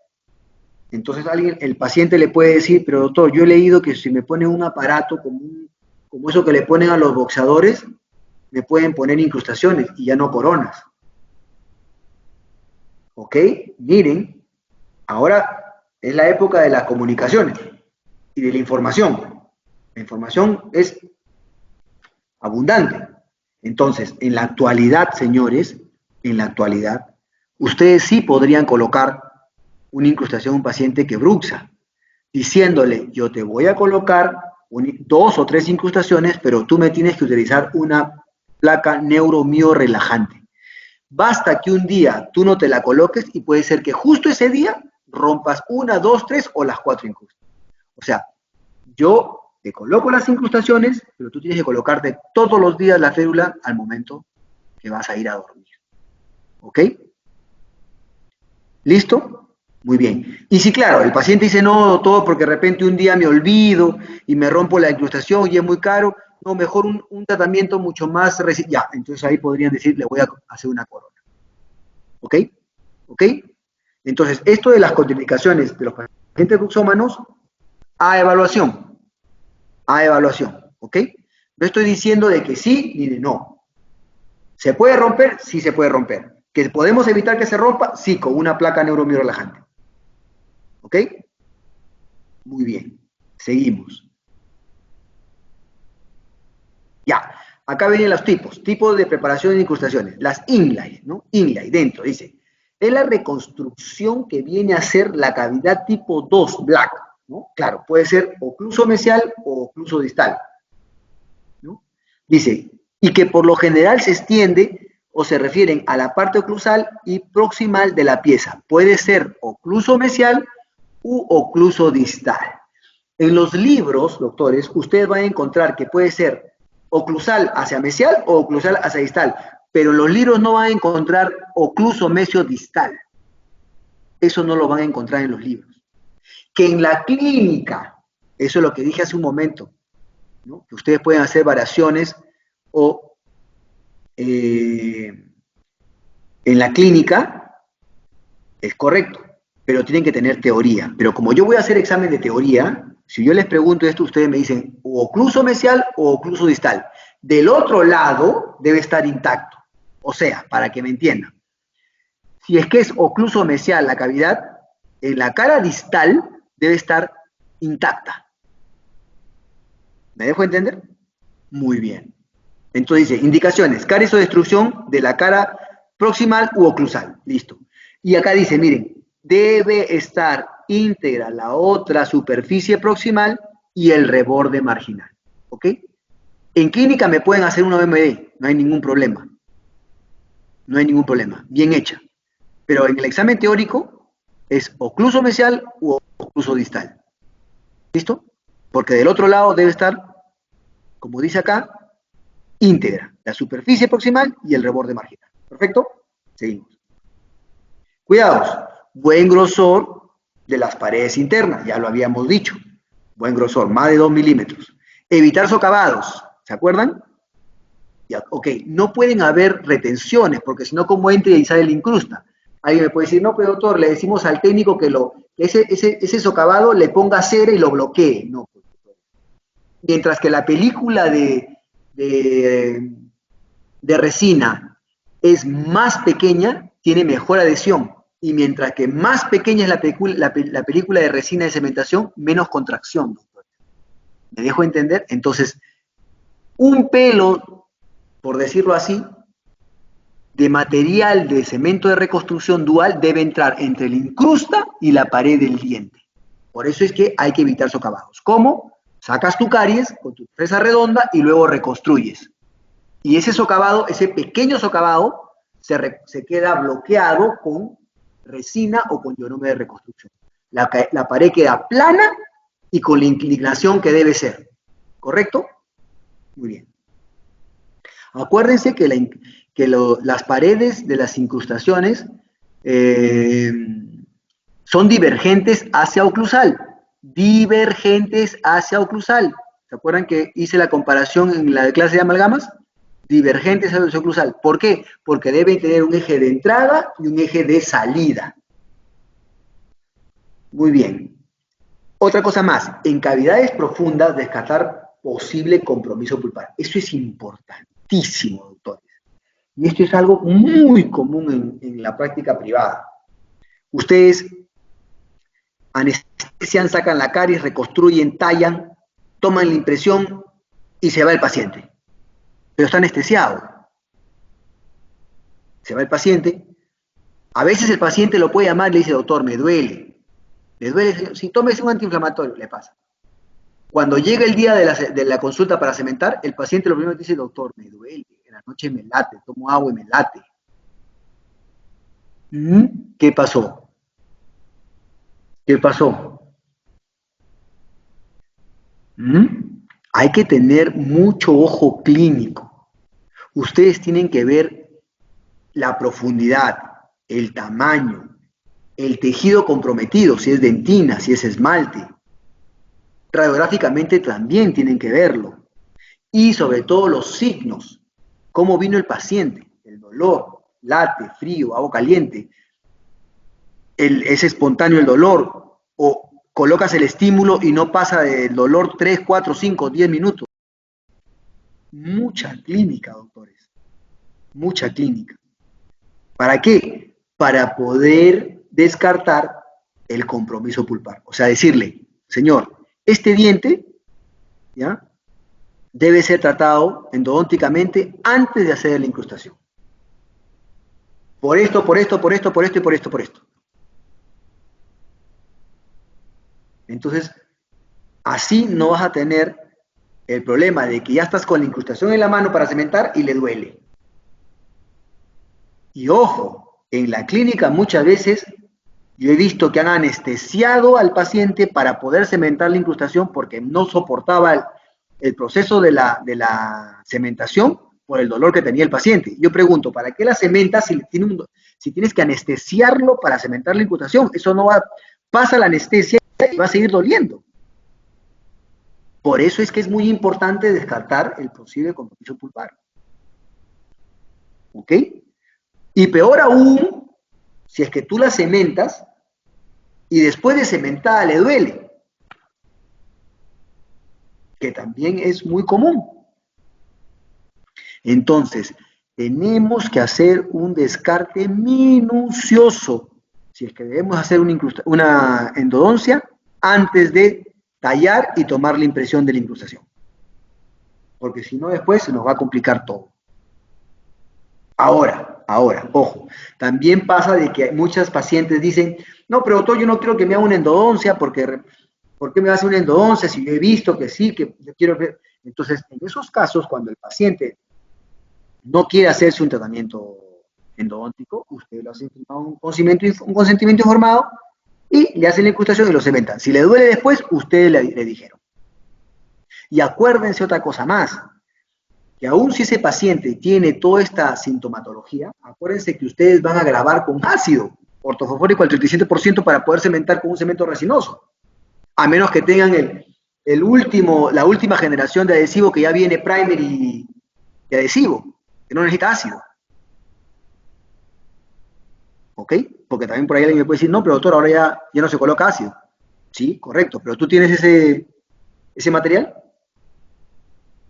Entonces el paciente le puede decir, pero doctor, yo he leído que si me ponen un aparato como eso que le ponen a los boxeadores, me pueden poner incrustaciones y ya no coronas. ¿Ok? Miren, ahora es la época de las comunicaciones y de la información. La información es abundante. Entonces, en la actualidad, señores, en la actualidad, ustedes sí podrían colocar una incrustación a un paciente que bruxa, diciéndole, yo te voy a colocar 2 o 3 incrustaciones, pero tú me tienes que utilizar una placa neuromio-relajante. Basta que un día tú no te la coloques y puede ser que justo ese día rompas 1, 2, 3 o las 4 incrustaciones. O sea, yo te coloco las incrustaciones, pero tú tienes que colocarte todos los días la férula al momento que vas a ir a dormir. ¿Ok? ¿Listo? Muy bien. Y si, claro, el paciente dice, no, doctor, porque de repente un día me olvido y me rompo la incrustación y es muy caro, no, mejor un tratamiento mucho más ya, entonces ahí podrían decir, le voy a hacer una corona. ¿Ok? ¿Ok? Entonces, esto de las contraindicaciones de los pacientes bruxómanos, a evaluación. A evaluación. ¿Ok? No estoy diciendo de que sí ni de no. ¿Se puede romper? Sí se puede romper. ¿Que podemos evitar que se rompa? Sí, con una placa neuromio-relajante. ¿Ok? Muy bien. Seguimos. Ya. Acá vienen los tipos. Tipos de preparación de incrustaciones. Las inlay, ¿no? Inlay, dentro, dice. Es la reconstrucción que viene a ser la cavidad tipo 2, black, ¿no? Claro, puede ser ocluso mesial o ocluso distal, ¿no? Dice, y que por lo general se extiende o se refieren a la parte oclusal y proximal de la pieza. Puede ser ocluso mesial u ocluso distal. En los libros, doctores, usted va a encontrar que puede ser oclusal hacia mesial o oclusal hacia distal, pero en los libros no van a encontrar ocluso mesio distal. Eso no lo van a encontrar en los libros. Que en la clínica, eso es lo que dije hace un momento, ¿no? Que ustedes pueden hacer variaciones o en la clínica, es correcto, pero tienen que tener teoría. Pero como yo voy a hacer examen de teoría, si yo les pregunto esto, ustedes me dicen o ocluso mesial o ocluso distal. Del otro lado debe estar intacto. O sea, para que me entiendan, si es que es ocluso mesial la cavidad, en la cara distal debe estar intacta. ¿Me dejo entender? Muy bien. Entonces dice, indicaciones, caries o destrucción de la cara proximal u oclusal. Listo. Y acá dice, miren, debe estar íntegra la otra superficie proximal y el reborde marginal. ¿Ok? En clínica me pueden hacer una OMD, no hay ningún problema. No hay ningún problema. Bien hecha. Pero en el examen teórico es ocluso mesial u ocluso distal. ¿Listo? Porque del otro lado debe estar, como dice acá, íntegra, la superficie proximal y el reborde marginal. ¿Perfecto? Seguimos. Cuidados, buen grosor de las paredes internas, ya lo habíamos dicho. Buen grosor, más de 2 milímetros. Evitar socavados, ¿se acuerdan? Ya, ok, no pueden haber retenciones, porque si no, como entra y sale la incrusta. Alguien me puede decir, no, pero doctor, le decimos al técnico que ese socavado le ponga cera y lo bloquee. No. Mientras que la película de resina es más pequeña, tiene mejor adhesión. Y mientras que más pequeña es la película de resina de cementación, menos contracción, doctor. ¿Me dejo entender? Entonces, un pelo, por decirlo así, de material de cemento de reconstrucción dual debe entrar entre la incrusta y la pared del diente. Por eso es que hay que evitar socavados. ¿Cómo? Sacas tu caries con tu fresa redonda y luego reconstruyes. Y ese socavado, ese pequeño socavado, se queda bloqueado con resina o con ionome de reconstrucción. La pared queda plana y con la inclinación que debe ser. ¿Correcto? Muy bien. Acuérdense que las paredes de las incrustaciones son divergentes hacia oclusal. Divergentes hacia oclusal. ¿Se acuerdan que hice la comparación en la clase de amalgamas? Divergentes hacia oclusal. ¿Por qué? Porque deben tener un eje de entrada y un eje de salida. Muy bien. Otra cosa más, en cavidades profundas descartar posible compromiso pulpar. Eso es importantísimo, doctores. Y esto es algo muy común en la práctica privada. Ustedes anestesian, sacan la caries, reconstruyen, tallan, toman la impresión y se va el paciente. Pero está anestesiado. Se va el paciente. A veces el paciente lo puede llamar y le dice, doctor, me duele. ¿Le duele? Si tómese un antiinflamatorio, le pasa. Cuando llega el día de la consulta para cementar, el paciente lo primero que dice, doctor, me duele, en la noche me late, tomo agua y me late. ¿Qué pasó? ¿Qué pasó? Hay que tener mucho ojo clínico. Ustedes tienen que ver la profundidad, el tamaño, el tejido comprometido, si es dentina, si es esmalte. Radiográficamente también tienen que verlo. Y sobre todo los signos, cómo vino el paciente, el dolor, late, frío, agua caliente, es espontáneo el dolor, o colocas el estímulo y no pasa del dolor 3, 4, 5, 10 minutos. Mucha clínica, doctores, mucha clínica. ¿Para qué? Para poder descartar el compromiso pulpar. O sea, decirle, señor, este diente, ¿ya?, debe ser tratado endodónticamente antes de hacer la incrustación. Por esto, por esto, por esto, por esto y por esto, por esto. Entonces, así no vas a tener el problema de que ya estás con la incrustación en la mano para cementar y le duele. Y ojo, en la clínica muchas veces yo he visto que han anestesiado al paciente para poder cementar la incrustación porque no soportaba el proceso de la cementación por el dolor que tenía el paciente. Yo pregunto, ¿para qué la cementas si tienes que anestesiarlo para cementar la incrustación? Eso no va, pasa la anestesia y va a seguir doliendo. Por eso es que es muy importante descartar el posible compromiso pulpar. ¿Ok? Y peor aún, si es que tú la cementas y después de cementada le duele, que también es muy común. Entonces, tenemos que hacer un descarte minucioso, si es que debemos hacer una endodoncia, antes de tallar y tomar la impresión de la incrustación. Porque si no, después se nos va a complicar todo. Ahora, ojo, también pasa de que muchas pacientes dicen, no, pero doctor, yo no quiero que me haga una endodoncia porque, ¿por qué me va a hacer una endodoncia si yo he visto que sí, que quiero ver? Entonces, en esos casos, cuando el paciente no quiere hacerse un tratamiento endodóntico, usted lo hace un consentimiento informado y le hacen la incrustación y lo cementan. Si le duele después, ustedes le dijeron. Y acuérdense otra cosa más, que aún si ese paciente tiene toda esta sintomatología, acuérdense que ustedes van a grabar con ácido ortofosfórico al 37% para poder cementar con un cemento resinoso, a menos que tengan la última generación de adhesivo que ya viene primer y adhesivo, que no necesita ácido. ¿Ok? Porque también por ahí alguien me puede decir, no, pero doctor, ahora ya no se coloca ácido. Sí, correcto, pero tú tienes ese material.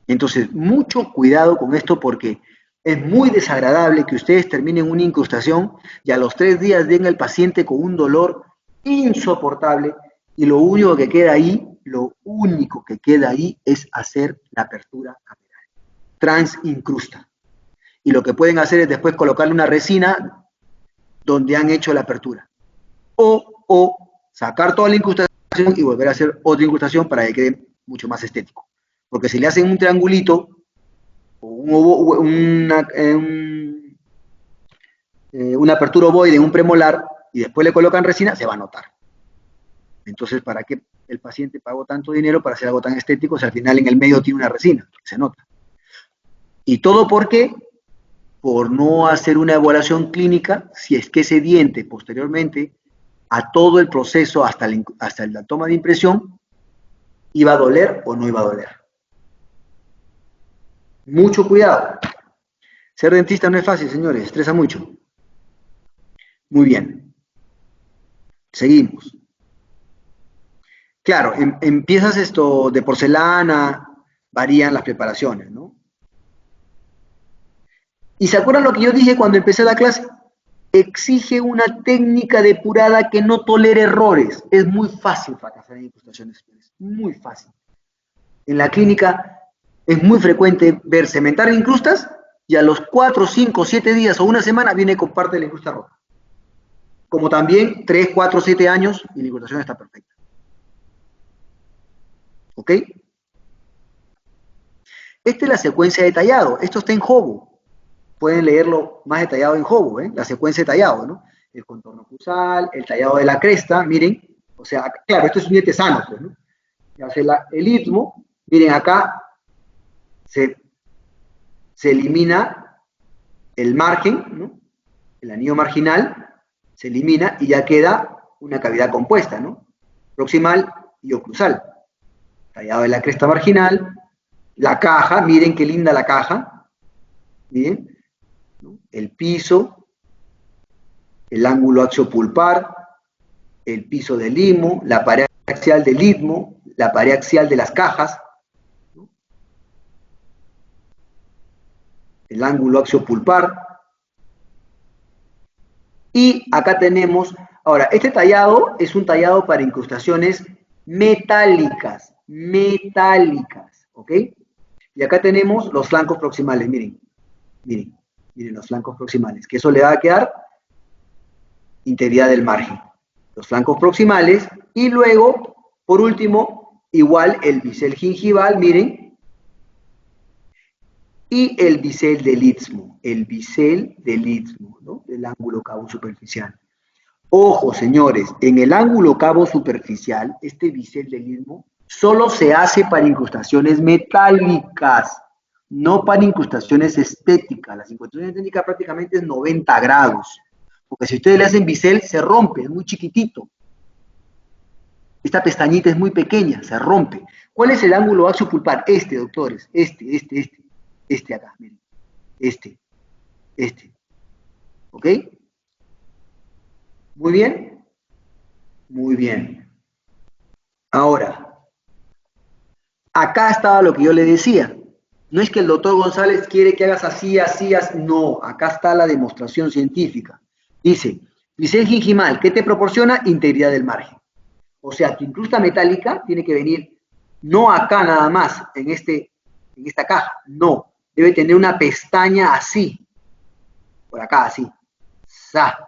Entonces, mucho cuidado con esto porque es muy desagradable que ustedes terminen una incrustación y a los 3 días den al paciente con un dolor insoportable y lo único que queda ahí es hacer la apertura capilar. Transincrusta. Y lo que pueden hacer es después colocarle una resina donde han hecho la apertura. O sacar toda la incrustación y volver a hacer otra incrustación para que quede mucho más estético. Porque si le hacen un triangulito o una apertura ovoide en un premolar y después le colocan resina, se va a notar. Entonces, ¿para qué el paciente pagó tanto dinero para hacer algo tan estético si al final en el medio tiene una resina? Se nota. ¿Y todo por qué? Por no hacer una evaluación clínica si es que ese diente posteriormente a todo el proceso hasta la toma de impresión iba a doler o no iba a doler. Mucho cuidado. Ser dentista no es fácil, señores, estresa mucho. Muy bien. Seguimos. Claro, empiezas esto de porcelana, varían las preparaciones, ¿no? ¿Y se acuerdan lo que yo dije cuando empecé la clase? Exige una técnica depurada que no tolere errores. Es muy fácil fracasar en incrustaciones, muy fácil. En la clínica es muy frecuente ver cementar incrustas y a los 4, 5, 7 días o una semana viene con parte de la incrusta rota. Como también 3, 4, 7 años y la incrustación está perfecta. ¿Ok? Esta es la secuencia de tallado. Esto está en Hobo. Pueden leerlo más detallado en Hobo, ¿eh? La secuencia de tallado, ¿no? El contorno cruzal, el tallado de la cresta, miren. O sea, claro, esto es un diente sano, pues, ¿no? Ya hace el istmo, miren acá, se elimina el margen, ¿no? El anillo marginal se elimina y ya queda una cavidad compuesta, ¿no? Proximal y oclusal. Tallado de la cresta marginal, la caja, miren qué linda la caja, miren, ¿no? El piso, el ángulo axiopulpar, el piso del istmo, la pared axial del istmo, la pared axial de las cajas, ¿no? El ángulo axiopulpar. Y acá tenemos, ahora, este tallado es un tallado para incrustaciones metálicas, ¿ok? Y acá tenemos los flancos proximales, miren, miren, miren los flancos proximales, que eso le va a quedar integridad del margen. Los flancos proximales y luego, por último, igual el bisel gingival, miren, y el bisel del istmo, ¿no? Del ángulo cabo superficial. Ojo, señores, en el ángulo cabo superficial, este bisel del istmo solo se hace para incrustaciones metálicas, no para incrustaciones estéticas. Las incrustaciones estéticas prácticamente es 90 grados, porque si ustedes le hacen bisel, se rompe, es muy chiquitito. Esta pestañita es muy pequeña, se rompe. ¿Cuál es el ángulo axiopulpar? Este, doctores, este acá, miren, este, ¿ok? Muy bien, muy bien. Ahora, acá estaba lo que yo le decía. No es que el doctor González quiere que hagas así, así, así. No, acá está la demostración científica. Dice, bisel gingival, ¿qué te proporciona? Integridad del margen. O sea, tu incrusta metálica tiene que venir no acá nada más, en esta caja. No, debe tener una pestaña así. Por acá, así. ¡Sa!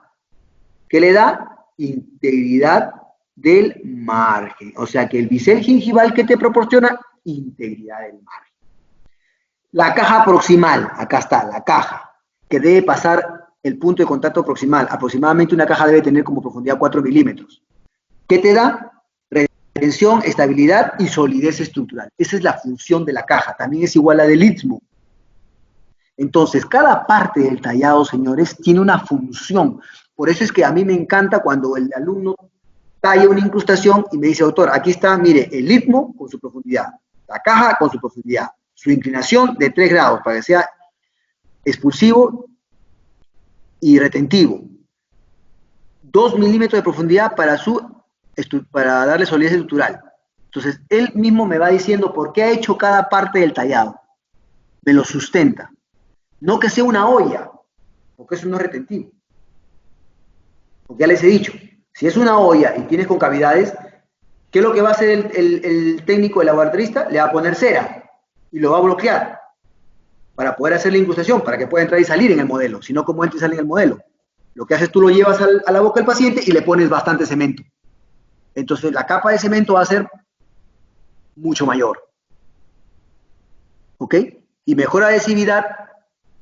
¿Qué le da? Integridad del margen. O sea que el bisel gingival que te proporciona integridad del margen. La caja proximal, acá está, la caja, que debe pasar el punto de contacto proximal. Aproximadamente una caja debe tener como profundidad 4 milímetros. ¿Qué te da? Retención, estabilidad y solidez estructural. Esa es la función de la caja. También es igual a la del istmo. Entonces, cada parte del tallado, señores, tiene una función. Por eso es que a mí me encanta cuando el alumno talla una incrustación y me dice, doctor, aquí está, mire, el istmo con su profundidad, la caja con su profundidad, su inclinación de 3 grados para que sea expulsivo y retentivo. 2 milímetros de profundidad para darle solidez estructural. Entonces, él mismo me va diciendo por qué ha hecho cada parte del tallado. Me lo sustenta. No que sea una olla, porque eso no es retentivo. Porque ya les he dicho, si es una olla y tienes concavidades, ¿qué es lo que va a hacer el técnico, el laboratorista? Le va a poner cera y lo va a bloquear para poder hacer la incrustación, para que pueda entrar y salir en el modelo, si no, ¿cómo entra y sale en el modelo? Lo que haces tú lo llevas a la boca del paciente y le pones bastante cemento. Entonces la capa de cemento va a ser mucho mayor. ¿Ok? Y mejor adhesividad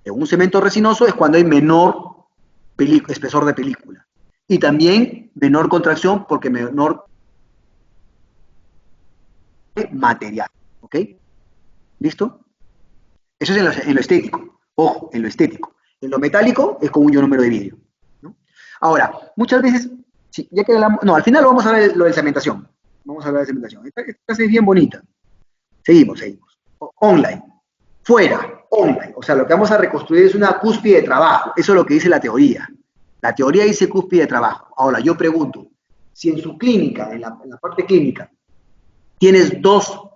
en un cemento resinoso es cuando hay menor espesor de película. Y también menor contracción porque menor material. ¿Ok? ¿Listo? Eso es en lo estético. Ojo, en lo estético. En lo metálico es con un ionómero de vidrio, ¿no? Ahora, muchas veces, sí, ya que hablamos, no, al final vamos a ver lo de cementación. Vamos a hablar de cementación. Esta clase es bien bonita. Seguimos. Online. Fuera, online. O sea, lo que vamos a reconstruir es una cúspide de trabajo. Eso es lo que dice la teoría. La teoría dice cúspide de trabajo. Ahora, yo pregunto, si en su clínica, en la parte clínica, tienes 2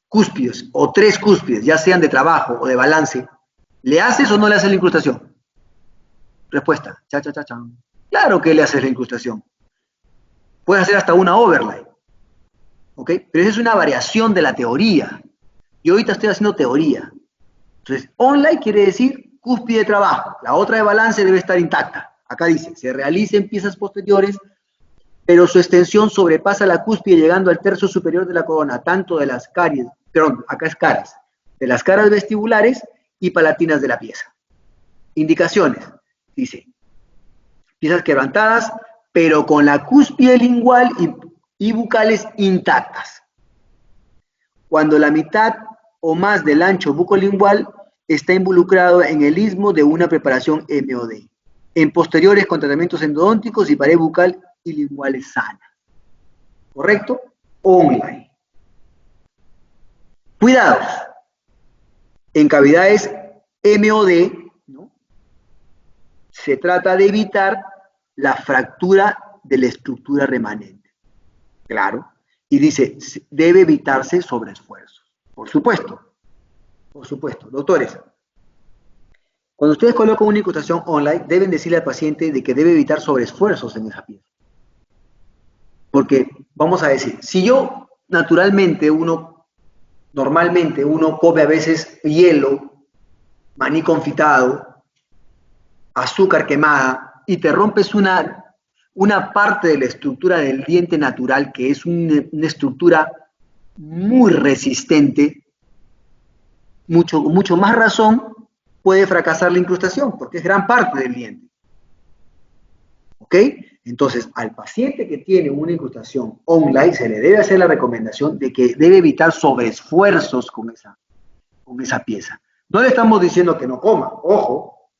cúspides o 3 cúspides, ya sean de trabajo o de balance, ¿le haces o no le haces la incrustación? Respuesta, Claro que le haces la incrustación. Puedes hacer hasta una overlay. ¿Ok? Pero esa es una variación de la teoría. Yo ahorita estoy haciendo teoría. Entonces, online quiere decir cúspide de trabajo. La otra de balance debe estar intacta. Acá dice, se realicen piezas posteriores pero su extensión sobrepasa la cúspide llegando al tercio superior de la corona, tanto de las caries, perdón, acá es caras, de las caras vestibulares y palatinas de la pieza. Indicaciones, dice, piezas quebrantadas, pero con la cúspide lingual y bucales intactas. Cuando la mitad o más del ancho bucolingual está involucrado en el istmo de una preparación MOD, en posteriores con tratamientos endodónticos y pared bucal y linguales sanas. ¿Correcto? Online. Cuidados. En cavidades MOD, ¿no?, se trata de evitar la fractura de la estructura remanente. Claro. Y dice, debe evitarse sobreesfuerzos. Por supuesto. Por supuesto. Doctores, cuando ustedes colocan una incrustación online, deben decirle al paciente de que debe evitar sobreesfuerzos en esa pieza. Porque, vamos a decir, si yo normalmente uno come a veces hielo, maní confitado, azúcar quemada, y te rompes una parte de la estructura del diente natural, que es una estructura muy resistente, mucho más razón puede fracasar la incrustación, porque es gran parte del diente. ¿Ok? Entonces, al paciente que tiene una incrustación online, se le debe hacer la recomendación de que debe evitar sobreesfuerzos con esa pieza. No le estamos diciendo que no coma, ojo,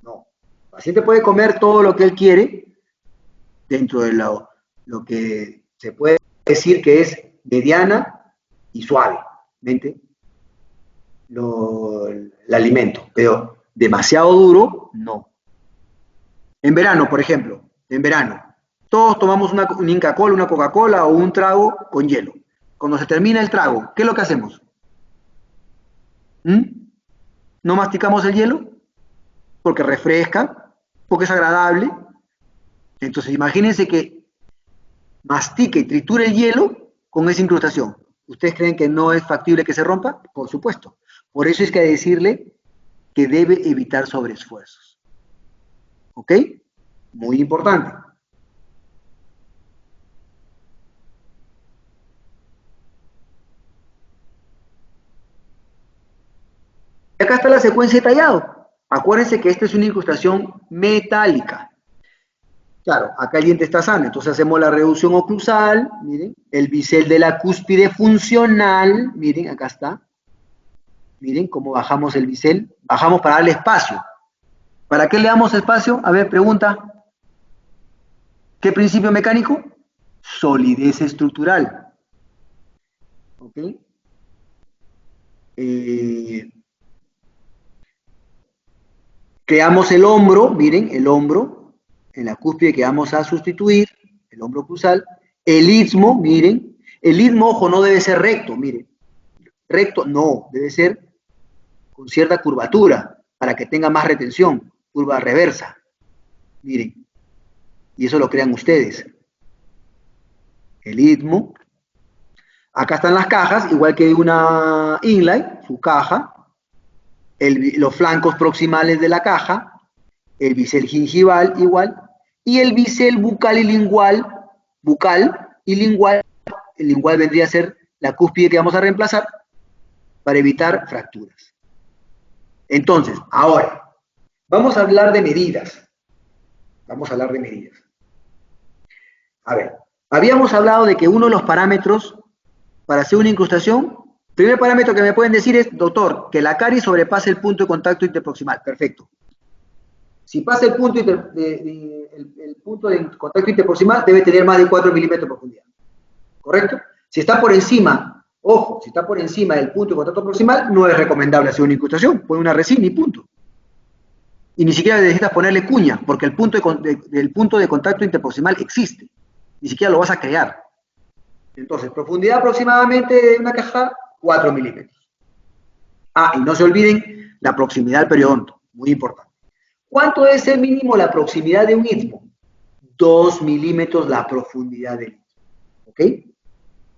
no. El paciente puede comer todo lo que él quiere, dentro de lo que se puede decir que es mediana y suavemente el alimento, pero demasiado duro, no. En verano, por ejemplo, todos tomamos una Inca Kola, una Coca-Cola o un trago con hielo. Cuando se termina el trago, ¿qué es lo que hacemos? ¿No masticamos el hielo? Porque refresca, porque es agradable. Entonces, imagínense que mastique y triture el hielo con esa incrustación. ¿Ustedes creen que no es factible que se rompa? Por supuesto. Por eso es que hay que decirle que debe evitar sobreesfuerzos. ¿Ok? Muy importante. Y acá está la secuencia de tallado. Acuérdense que esta es una incrustación metálica. Claro, acá el diente está sano, entonces hacemos la reducción oclusal, miren, el bisel de la cúspide funcional, miren, acá está. Miren cómo bajamos el bisel, bajamos para darle espacio. ¿Para qué le damos espacio? A ver, pregunta. ¿Qué principio mecánico? Solidez estructural. ¿Ok? Creamos el hombro, miren, el hombro, en la cúspide que vamos a sustituir, el hombro oclusal. El istmo, miren, el istmo, ojo, no debe ser recto, miren. Recto, no, debe ser con cierta curvatura, para que tenga más retención, curva reversa. Miren, y eso lo crean ustedes. El istmo. Acá están las cajas, igual que una inlay, su caja, los flancos proximales de la caja, el bisel gingival igual, y el bisel bucal y lingual, el lingual vendría a ser la cúspide que vamos a reemplazar para evitar fracturas. Entonces, ahora, vamos a hablar de medidas. A ver, habíamos hablado de que uno de los parámetros para hacer una incrustación, primer parámetro que me pueden decir es, doctor, que la caries sobrepase el punto de contacto interproximal. Perfecto. Si pasa el punto de contacto interproximal, debe tener más de 4 milímetros de profundidad. ¿Correcto? Si está por encima, ojo, si está por encima del punto de contacto proximal, no es recomendable hacer una incrustación. Pone una resina y punto. Y ni siquiera necesitas ponerle cuña, porque el punto de contacto interproximal existe. Ni siquiera lo vas a crear. Entonces, profundidad aproximadamente de una caja, 4 milímetros. Ah, y no se olviden la proximidad al periodonto, muy importante. ¿Cuánto debe ser mínimo la proximidad de un istmo? 2 milímetros la profundidad del istmo. ¿Ok?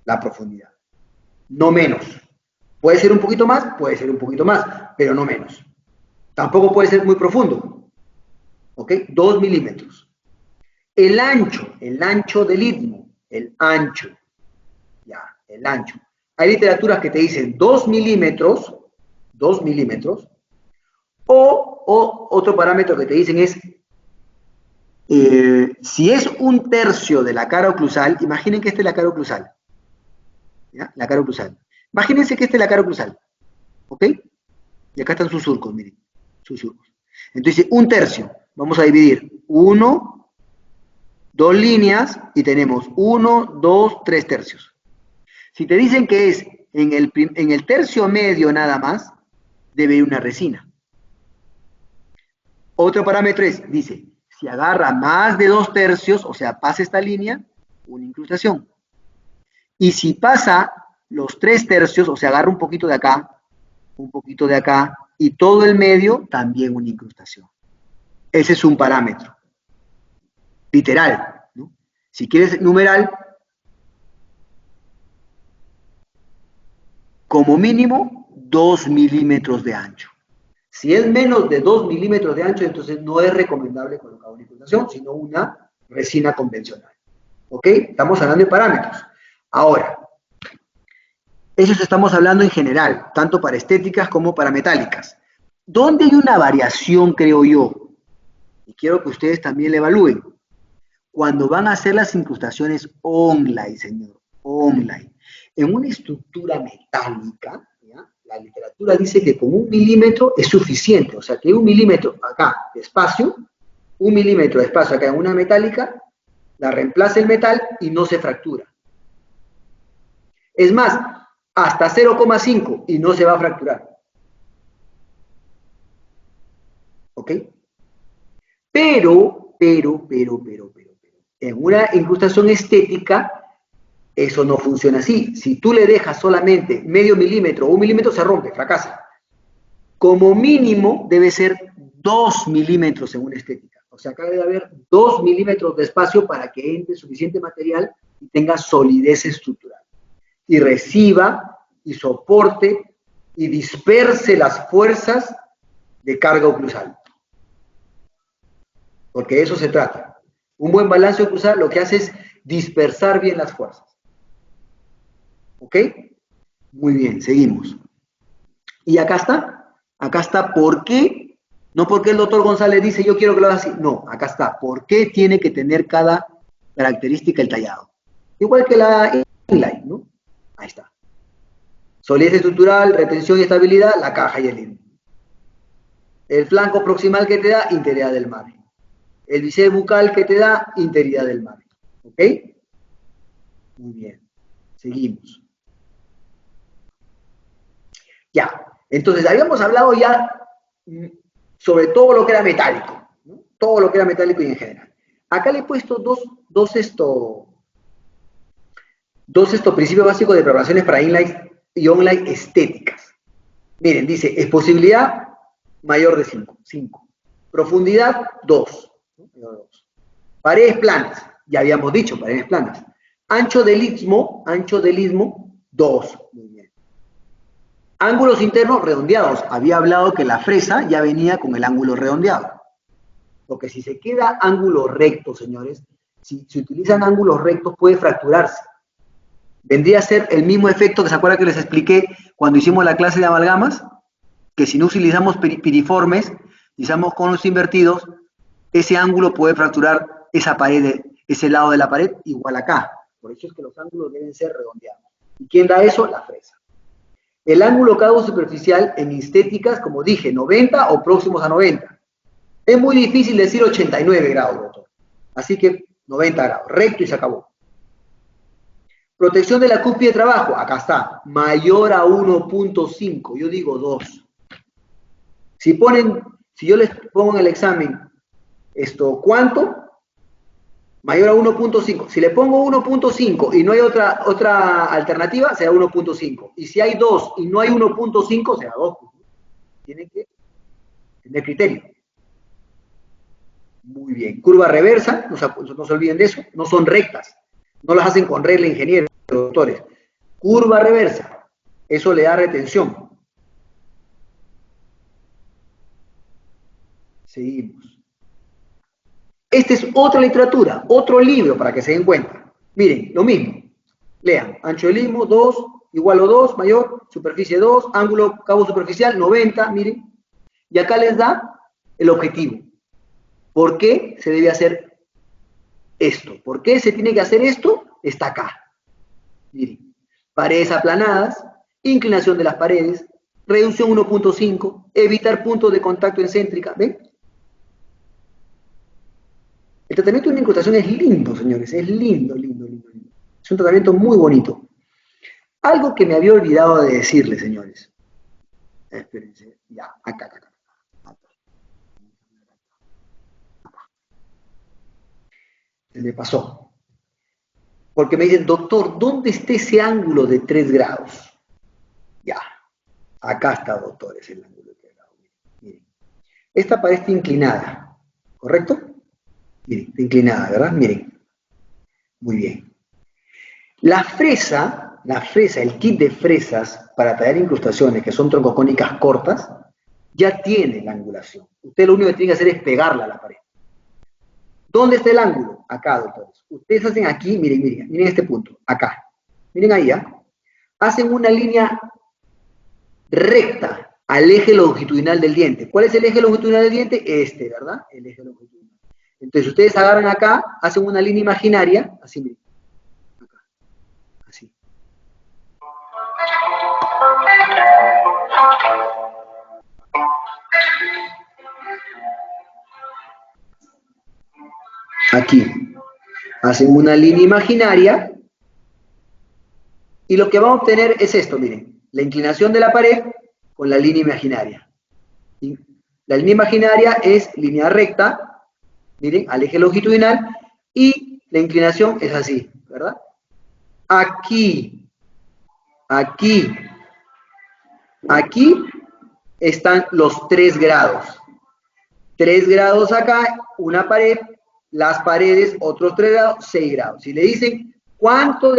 La profundidad. No menos. ¿Puede ser un poquito más? Puede ser un poquito más, pero no menos. Tampoco puede ser muy profundo. ¿Ok? 2 milímetros. el ancho del istmo, el ancho, ya, el ancho. Hay literaturas que te dicen 2 milímetros, o otro parámetro que te dicen es, si es un tercio de la cara oclusal, imaginen que esta es la cara oclusal, ¿ya? La cara oclusal. Imagínense que esta es la cara oclusal, ¿ok? Y acá están sus surcos, miren, sus surcos. Entonces, un tercio, vamos a dividir 1, 2 líneas y tenemos 1, 2, 3 tercios. Si te dicen que es en el tercio medio nada más, debe ir una resina. Otro parámetro es, dice, si agarra más de 2 tercios, o sea, pasa esta línea, una incrustación. Y si pasa los 3 tercios, o sea, agarra un poquito de acá, un poquito de acá, y todo el medio, también una incrustación. Ese es un parámetro. Literal, ¿no? Si quieres numeral, como mínimo 2 milímetros de ancho. Si es menos de 2 milímetros de ancho, entonces no es recomendable colocar una incrustación, sino una resina convencional. ¿Ok? Estamos hablando de parámetros. Ahora, eso estamos hablando en general, tanto para estéticas como para metálicas. ¿Dónde hay una variación, creo yo? Y quiero que ustedes también la evalúen. Cuando van a hacer las incrustaciones online, señor, online. En una estructura metálica, ¿ya? La literatura dice que con 1 milímetro es suficiente, o sea que 1 milímetro acá de espacio, 1 milímetro de espacio acá en una metálica, la reemplaza el metal y no se fractura. Es más, hasta 0,5 y no se va a fracturar. ¿Ok? Pero, en una incrustación estética, eso no funciona así. Si tú le dejas solamente medio milímetro o 1 milímetro, se rompe, fracasa. Como mínimo debe ser 2 milímetros en una estética. O sea, acá debe haber 2 milímetros de espacio para que entre suficiente material y tenga solidez estructural. Y reciba y soporte y disperse las fuerzas de carga oclusal. Porque de eso se trata. Un buen balance oclusal lo que hace es dispersar bien las fuerzas. ¿Ok? Muy bien, seguimos. Y acá está por qué, no porque el doctor González dice yo quiero que lo haga así, no, acá está, por qué tiene que tener cada característica el tallado. Igual que la inline, ¿no? Ahí está. Solidez estructural, retención y estabilidad, la caja y el hilo. El flanco proximal que te da, integridad del margen. El bíceps bucal que te da, integridad del margen. ¿Ok? Muy bien. Seguimos. Ya. Entonces, habíamos hablado ya sobre todo lo que era metálico, ¿no? Todo lo que era metálico y en general. Acá le he puesto dos principios básicos de preparaciones para inline y online estéticas. Miren, dice, exposibilidad mayor de 5. Profundidad 2. Paredes planas, ya habíamos dicho, paredes planas. Ancho del istmo 2. Muy bien. Ángulos internos redondeados. Había hablado que la fresa ya venía con el ángulo redondeado. Porque si se queda ángulo recto, señores, si se utilizan ángulos rectos puede fracturarse. Vendría a ser el mismo efecto que se acuerdan que les expliqué cuando hicimos la clase de amalgamas, que si no utilizamos piriformes, utilizamos conos invertidos, ese ángulo puede fracturar esa pared, ese lado de la pared, igual acá. Por eso es que los ángulos deben ser redondeados. ¿Y quién da eso? La fresa. El ángulo cabo superficial en estéticas, como dije, 90 o próximos a 90. Es muy difícil decir 89 grados, doctor. Así que 90 grados, recto y se acabó. Protección de la cúspide de trabajo, acá está, mayor a 1.5, yo digo 2. Si yo les pongo en el examen ¿cuánto? Mayor a 1.5. Si le pongo 1.5 y no hay otra alternativa, será 1.5. Y si hay 2 y no hay 1.5, será 2. Tienen que tener criterio. Muy bien. Curva reversa, no se olviden de eso, no son rectas. No las hacen con regla, ingenieros, doctores. Curva reversa, eso le da retención. Seguimos. Esta es otra literatura, otro libro para que se den cuenta. Miren, lo mismo. Lean, ancho del istmo 2, igual o 2, mayor, superficie 2, ángulo cabo superficial 90, miren. Y acá les da el objetivo. ¿Por qué se debe hacer esto? ¿Por qué se tiene que hacer esto? Está acá. Miren, paredes aplanadas, inclinación de las paredes, reducción 1.5, evitar puntos de contacto en céntrica, ¿ven? El tratamiento de una incrustación es lindo, señores, es lindo, lindo, lindo, lindo. Es un tratamiento muy bonito. Algo que me había olvidado de decirles, señores. Espérense, ya, acá. Se me pasó. Porque me dicen, doctor, ¿dónde está ese ángulo de 3 grados? Ya, acá está, doctor, es el ángulo de 3 grados. Miren, esta pared está inclinada, ¿correcto? Miren, está inclinada, ¿verdad? Miren. Muy bien. La fresa, el kit de fresas para tallar incrustaciones, que son troncocónicas cortas, ya tiene la angulación. Usted lo único que tiene que hacer es pegarla a la pared. ¿Dónde está el ángulo? Acá, doctores. Ustedes hacen aquí, miren este punto, acá. Miren ahí, ¿ya? Hacen una línea recta al eje longitudinal del diente. ¿Cuál es el eje longitudinal del diente? Este, ¿verdad? El eje longitudinal. Entonces ustedes agarran acá, hacen una línea imaginaria, así miren. Acá, así. Aquí. Hacen una línea imaginaria y lo que van a obtener es esto, miren. La inclinación de la pared con la línea imaginaria. La línea imaginaria es línea recta, miren, al eje longitudinal, y la inclinación es así, ¿verdad? Aquí están los 3 grados. 3 grados acá, una pared, las paredes, otros 3 grados, 6 grados. Si le dicen, ¿cuánto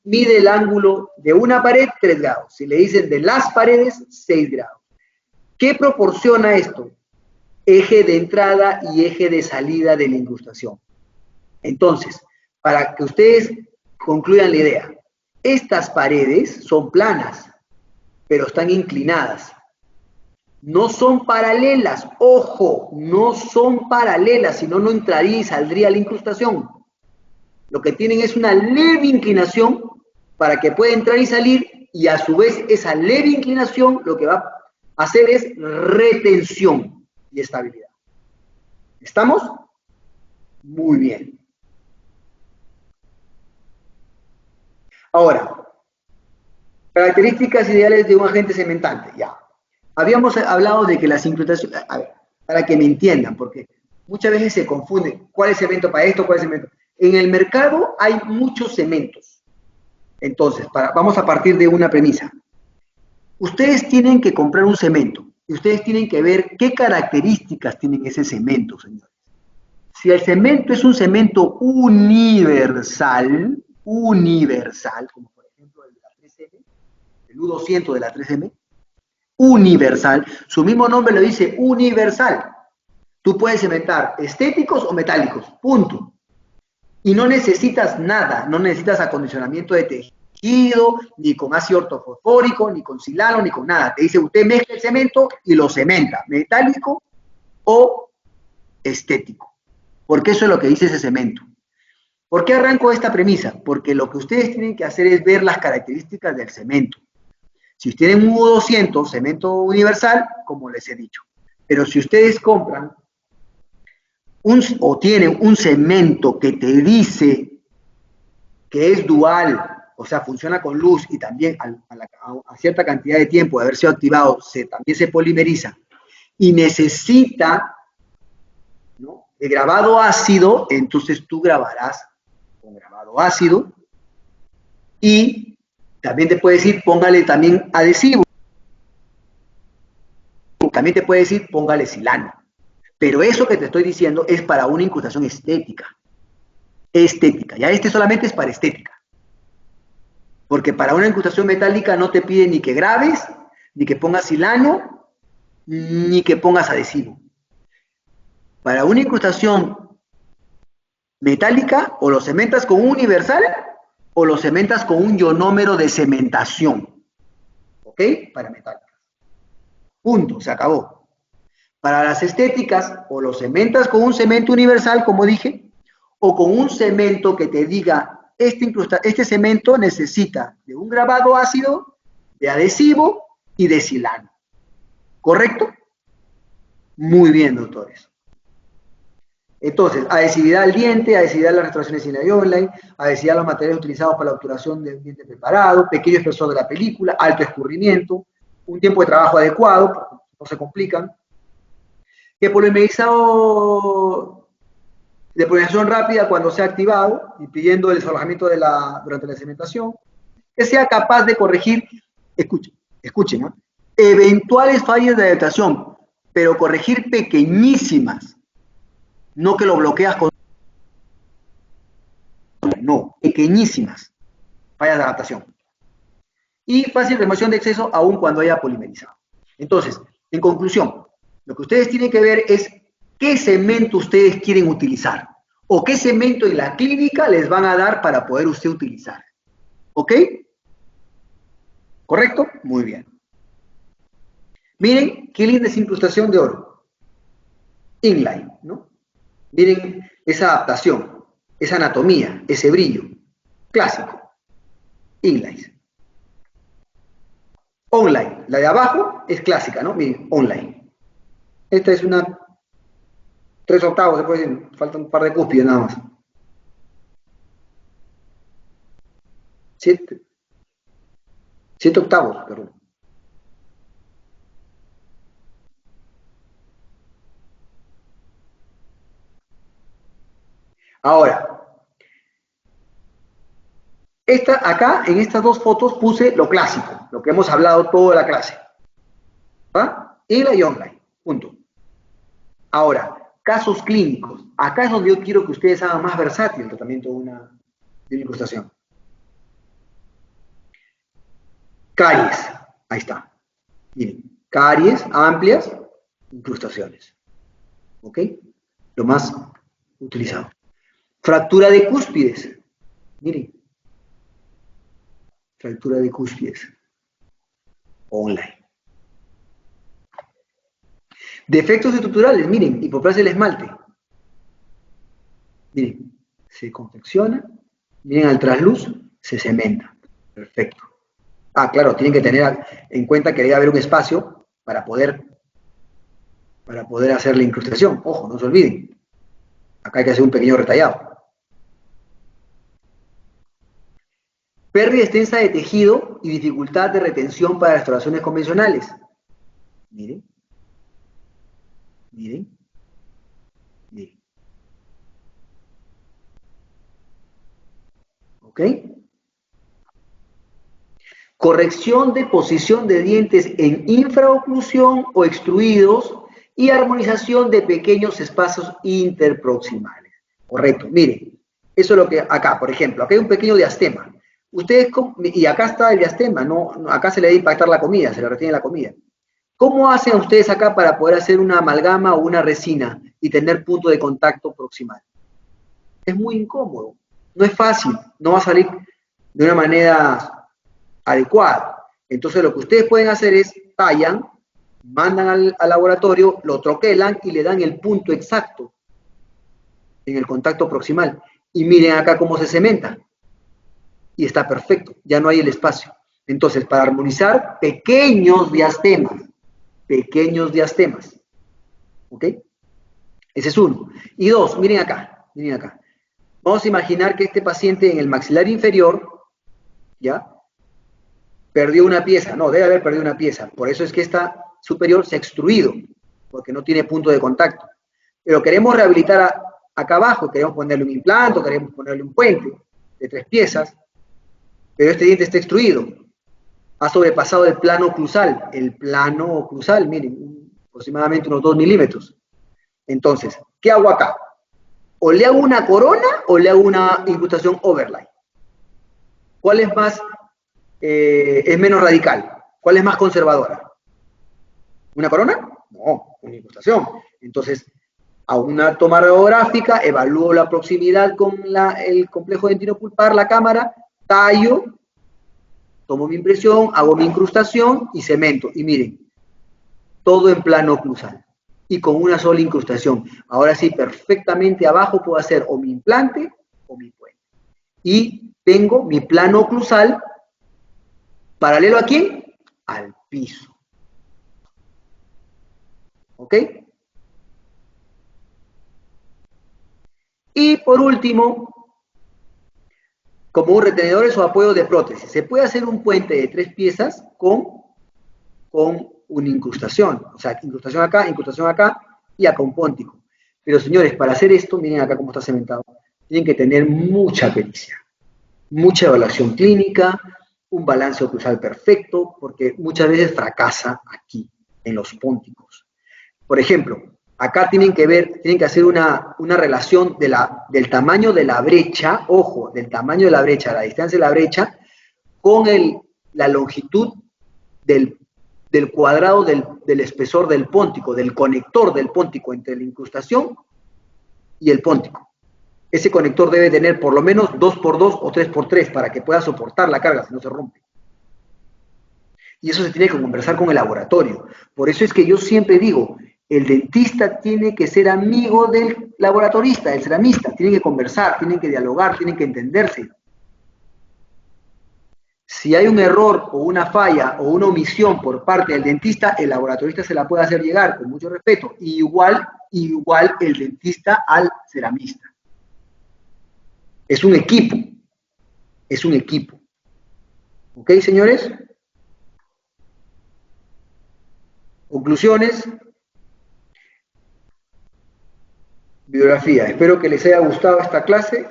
mide el ángulo de una pared? 3 grados. Si le dicen de las paredes, 6 grados. ¿Qué proporciona esto? Eje de entrada y eje de salida de la incrustación. Entonces, para que ustedes concluyan la idea, estas paredes son planas, pero están inclinadas. No son paralelas, ojo, no son paralelas, si no, no entraría y saldría la incrustación. Lo que tienen es una leve inclinación para que pueda entrar y salir, y a su vez esa leve inclinación lo que va a hacer es retención y estabilidad. ¿Estamos? Muy bien. Ahora, características ideales de un agente cementante, ya. Habíamos hablado de que las incrustaciones, a ver, para que me entiendan, porque muchas veces se confunde cuál es cemento para esto, cuál es cemento. En el mercado hay muchos cementos. Entonces, vamos a partir de una premisa. Ustedes tienen que comprar un cemento y ustedes tienen que ver qué características tienen ese cemento, señores. Si el cemento es un cemento universal, como por ejemplo el de la 3M, el U200 de la 3M, universal, su mismo nombre lo dice universal. Tú puedes cementar estéticos o metálicos, punto. Y no necesitas nada, no necesitas acondicionamiento de tejido, ni con ácido ortofosfórico, ni con silano, ni con nada. Te dice, usted mezcla el cemento y lo cementa, metálico o estético. Porque eso es lo que dice ese cemento. ¿Por qué arranco esta premisa? Porque lo que ustedes tienen que hacer es ver las características del cemento. Si tienen un U200, cemento universal, como les he dicho. Pero si ustedes compran o tienen un cemento que te dice que es dual, o sea, funciona con luz y también a cierta cantidad de tiempo de haber sido activado, también se polimeriza y necesita, ¿no?, de grabado ácido, entonces tú grabarás con grabado ácido y también te puede decir, póngale también adhesivo. También te puede decir, póngale silano. Pero eso que te estoy diciendo es para una incrustación estética. Estética. Ya este solamente es para estética. Porque para una incrustación metálica no te pide ni que grabes, ni que pongas silano, ni que pongas adhesivo. Para una incrustación metálica, o lo cementas con un universal o lo cementas con un ionómero de cementación. ¿Ok? Para metálicas. Punto, se acabó. Para las estéticas, o lo cementas con un cemento universal, como dije, o con un cemento que te diga, este cemento necesita de un grabado ácido, de adhesivo y de silano. ¿Correcto? Muy bien, doctores. Entonces, adhesividad al diente, adhesividad a las restauraciones in y online, adhesividad a los materiales utilizados para la obturación del diente preparado, pequeño espesor de la película, alto escurrimiento, un tiempo de trabajo adecuado, no se complican, que polimerizado de polinización rápida cuando sea activado, impidiendo el desalojamiento durante la cementación, que sea capaz de corregir, escuchen, ¿no? Eventuales fallas de adaptación, pero corregir pequeñísimas, no que lo bloqueas con... No, pequeñísimas fallas de adaptación. Y fácil remoción de exceso aún cuando haya polimerizado. Entonces, en conclusión, lo que ustedes tienen que ver es qué cemento ustedes quieren utilizar o qué cemento en la clínica les van a dar para poder usted utilizar. ¿Ok? ¿Correcto? Muy bien. Miren qué linda es incrustación de oro. Inline, ¿no? Miren esa adaptación, esa anatomía, ese brillo. Clásico. Inline. Online. La de abajo es clásica, ¿no? Miren, online. Esta es una 3/8, después faltan un par de cúspides nada más. 7/8, perdón. Ahora, acá en estas dos fotos puse lo clásico, lo que hemos hablado toda la clase. ¿Va? Inline y online. Punto. Ahora, casos clínicos. Acá es donde yo quiero que ustedes hagan más versátil el tratamiento de una incrustación. Caries. Ahí está. Miren, caries amplias, incrustaciones. ¿Ok? Lo más utilizado. Fractura de cúspides. Miren. Fractura de cúspides. Online. Defectos estructurales, miren, hipoplasia del esmalte. Miren, se confecciona, miren al trasluz, se cementa. Perfecto. Ah, claro, tienen que tener en cuenta que debe haber un espacio para poder hacer la incrustación. Ojo, no se olviden. Acá hay que hacer un pequeño retallado. Pérdida extensa de tejido y dificultad de retención para restauraciones convencionales. Miren. Miren. Miren. ¿Ok? Corrección de posición de dientes en infraoclusión o extruidos y armonización de pequeños espacios interproximales. Correcto, miren, eso es lo que acá, por ejemplo, acá hay un pequeño diastema. Ustedes, y acá está el diastema, no, acá se le debe impactar la comida, se le retiene la comida. ¿Cómo hacen ustedes acá para poder hacer una amalgama o una resina y tener punto de contacto proximal? Es muy incómodo, no es fácil, no va a salir de una manera adecuada. Entonces lo que ustedes pueden hacer es tallan, mandan al laboratorio, lo troquelan y le dan el punto exacto en el contacto proximal. Y miren acá cómo se cementa. Y está perfecto, ya no hay el espacio. Entonces, para armonizar, pequeños diastemas. Pequeños diastemas. ¿Ok? Ese es uno. Y dos, miren acá, miren acá. Vamos a imaginar que este paciente en el maxilar inferior, ¿ya? Perdió una pieza, no, debe haber perdido una pieza, por eso es que esta superior se ha extruido, porque no tiene punto de contacto. Pero queremos rehabilitar acá abajo, queremos ponerle un implante, queremos ponerle un puente de 3 piezas, pero este diente está extruido, ha sobrepasado el plano oclusal, miren, aproximadamente unos 2 milímetros. Entonces, ¿qué hago acá? O le hago una corona o le hago una incrustación overlay. ¿Cuál es más... es menos radical? ¿Cuál es más conservadora? ¿Una corona? No, una incrustación. Entonces, Hago una toma radiográfica, evalúo la proximidad con el complejo dentino pulpar, la cámara, tallo, tomo mi impresión, hago mi incrustación y cemento. Y miren, todo en plano oclusal y con una sola incrustación. Ahora sí, perfectamente abajo puedo hacer o mi implante o mi puente. Y tengo mi plano oclusal paralelo a quién? Al piso. ¿Ok? Y por último, como un retenedores o apoyo de prótesis, se puede hacer un puente de 3 piezas con una incrustación. O sea, incrustación acá y acá un póntico. Pero señores, para hacer esto, miren acá cómo está cementado, tienen que tener mucha pericia, mucha evaluación clínica, un balance oclusal perfecto, porque muchas veces fracasa aquí, en los pónticos. Por ejemplo, acá tienen que hacer una relación del tamaño de la brecha, ojo, del tamaño de la brecha, la distancia de la brecha, con la longitud del cuadrado del espesor del póntico, del conector del póntico entre la incrustación y el póntico. Ese conector debe tener por lo menos 2x2 o 3x3 para que pueda soportar la carga, si no se rompe. Y eso se tiene que conversar con el laboratorio. Por eso es que yo siempre digo, el dentista tiene que ser amigo del laboratorista, del ceramista. Tienen que conversar, tienen que dialogar, tienen que entenderse. Si hay un error o una falla o una omisión por parte del dentista, el laboratorista se la puede hacer llegar con mucho respeto. Igual el dentista al ceramista. Es un equipo. Es un equipo. ¿Ok, señores? Conclusiones. Bibliografía. Espero que les haya gustado esta clase.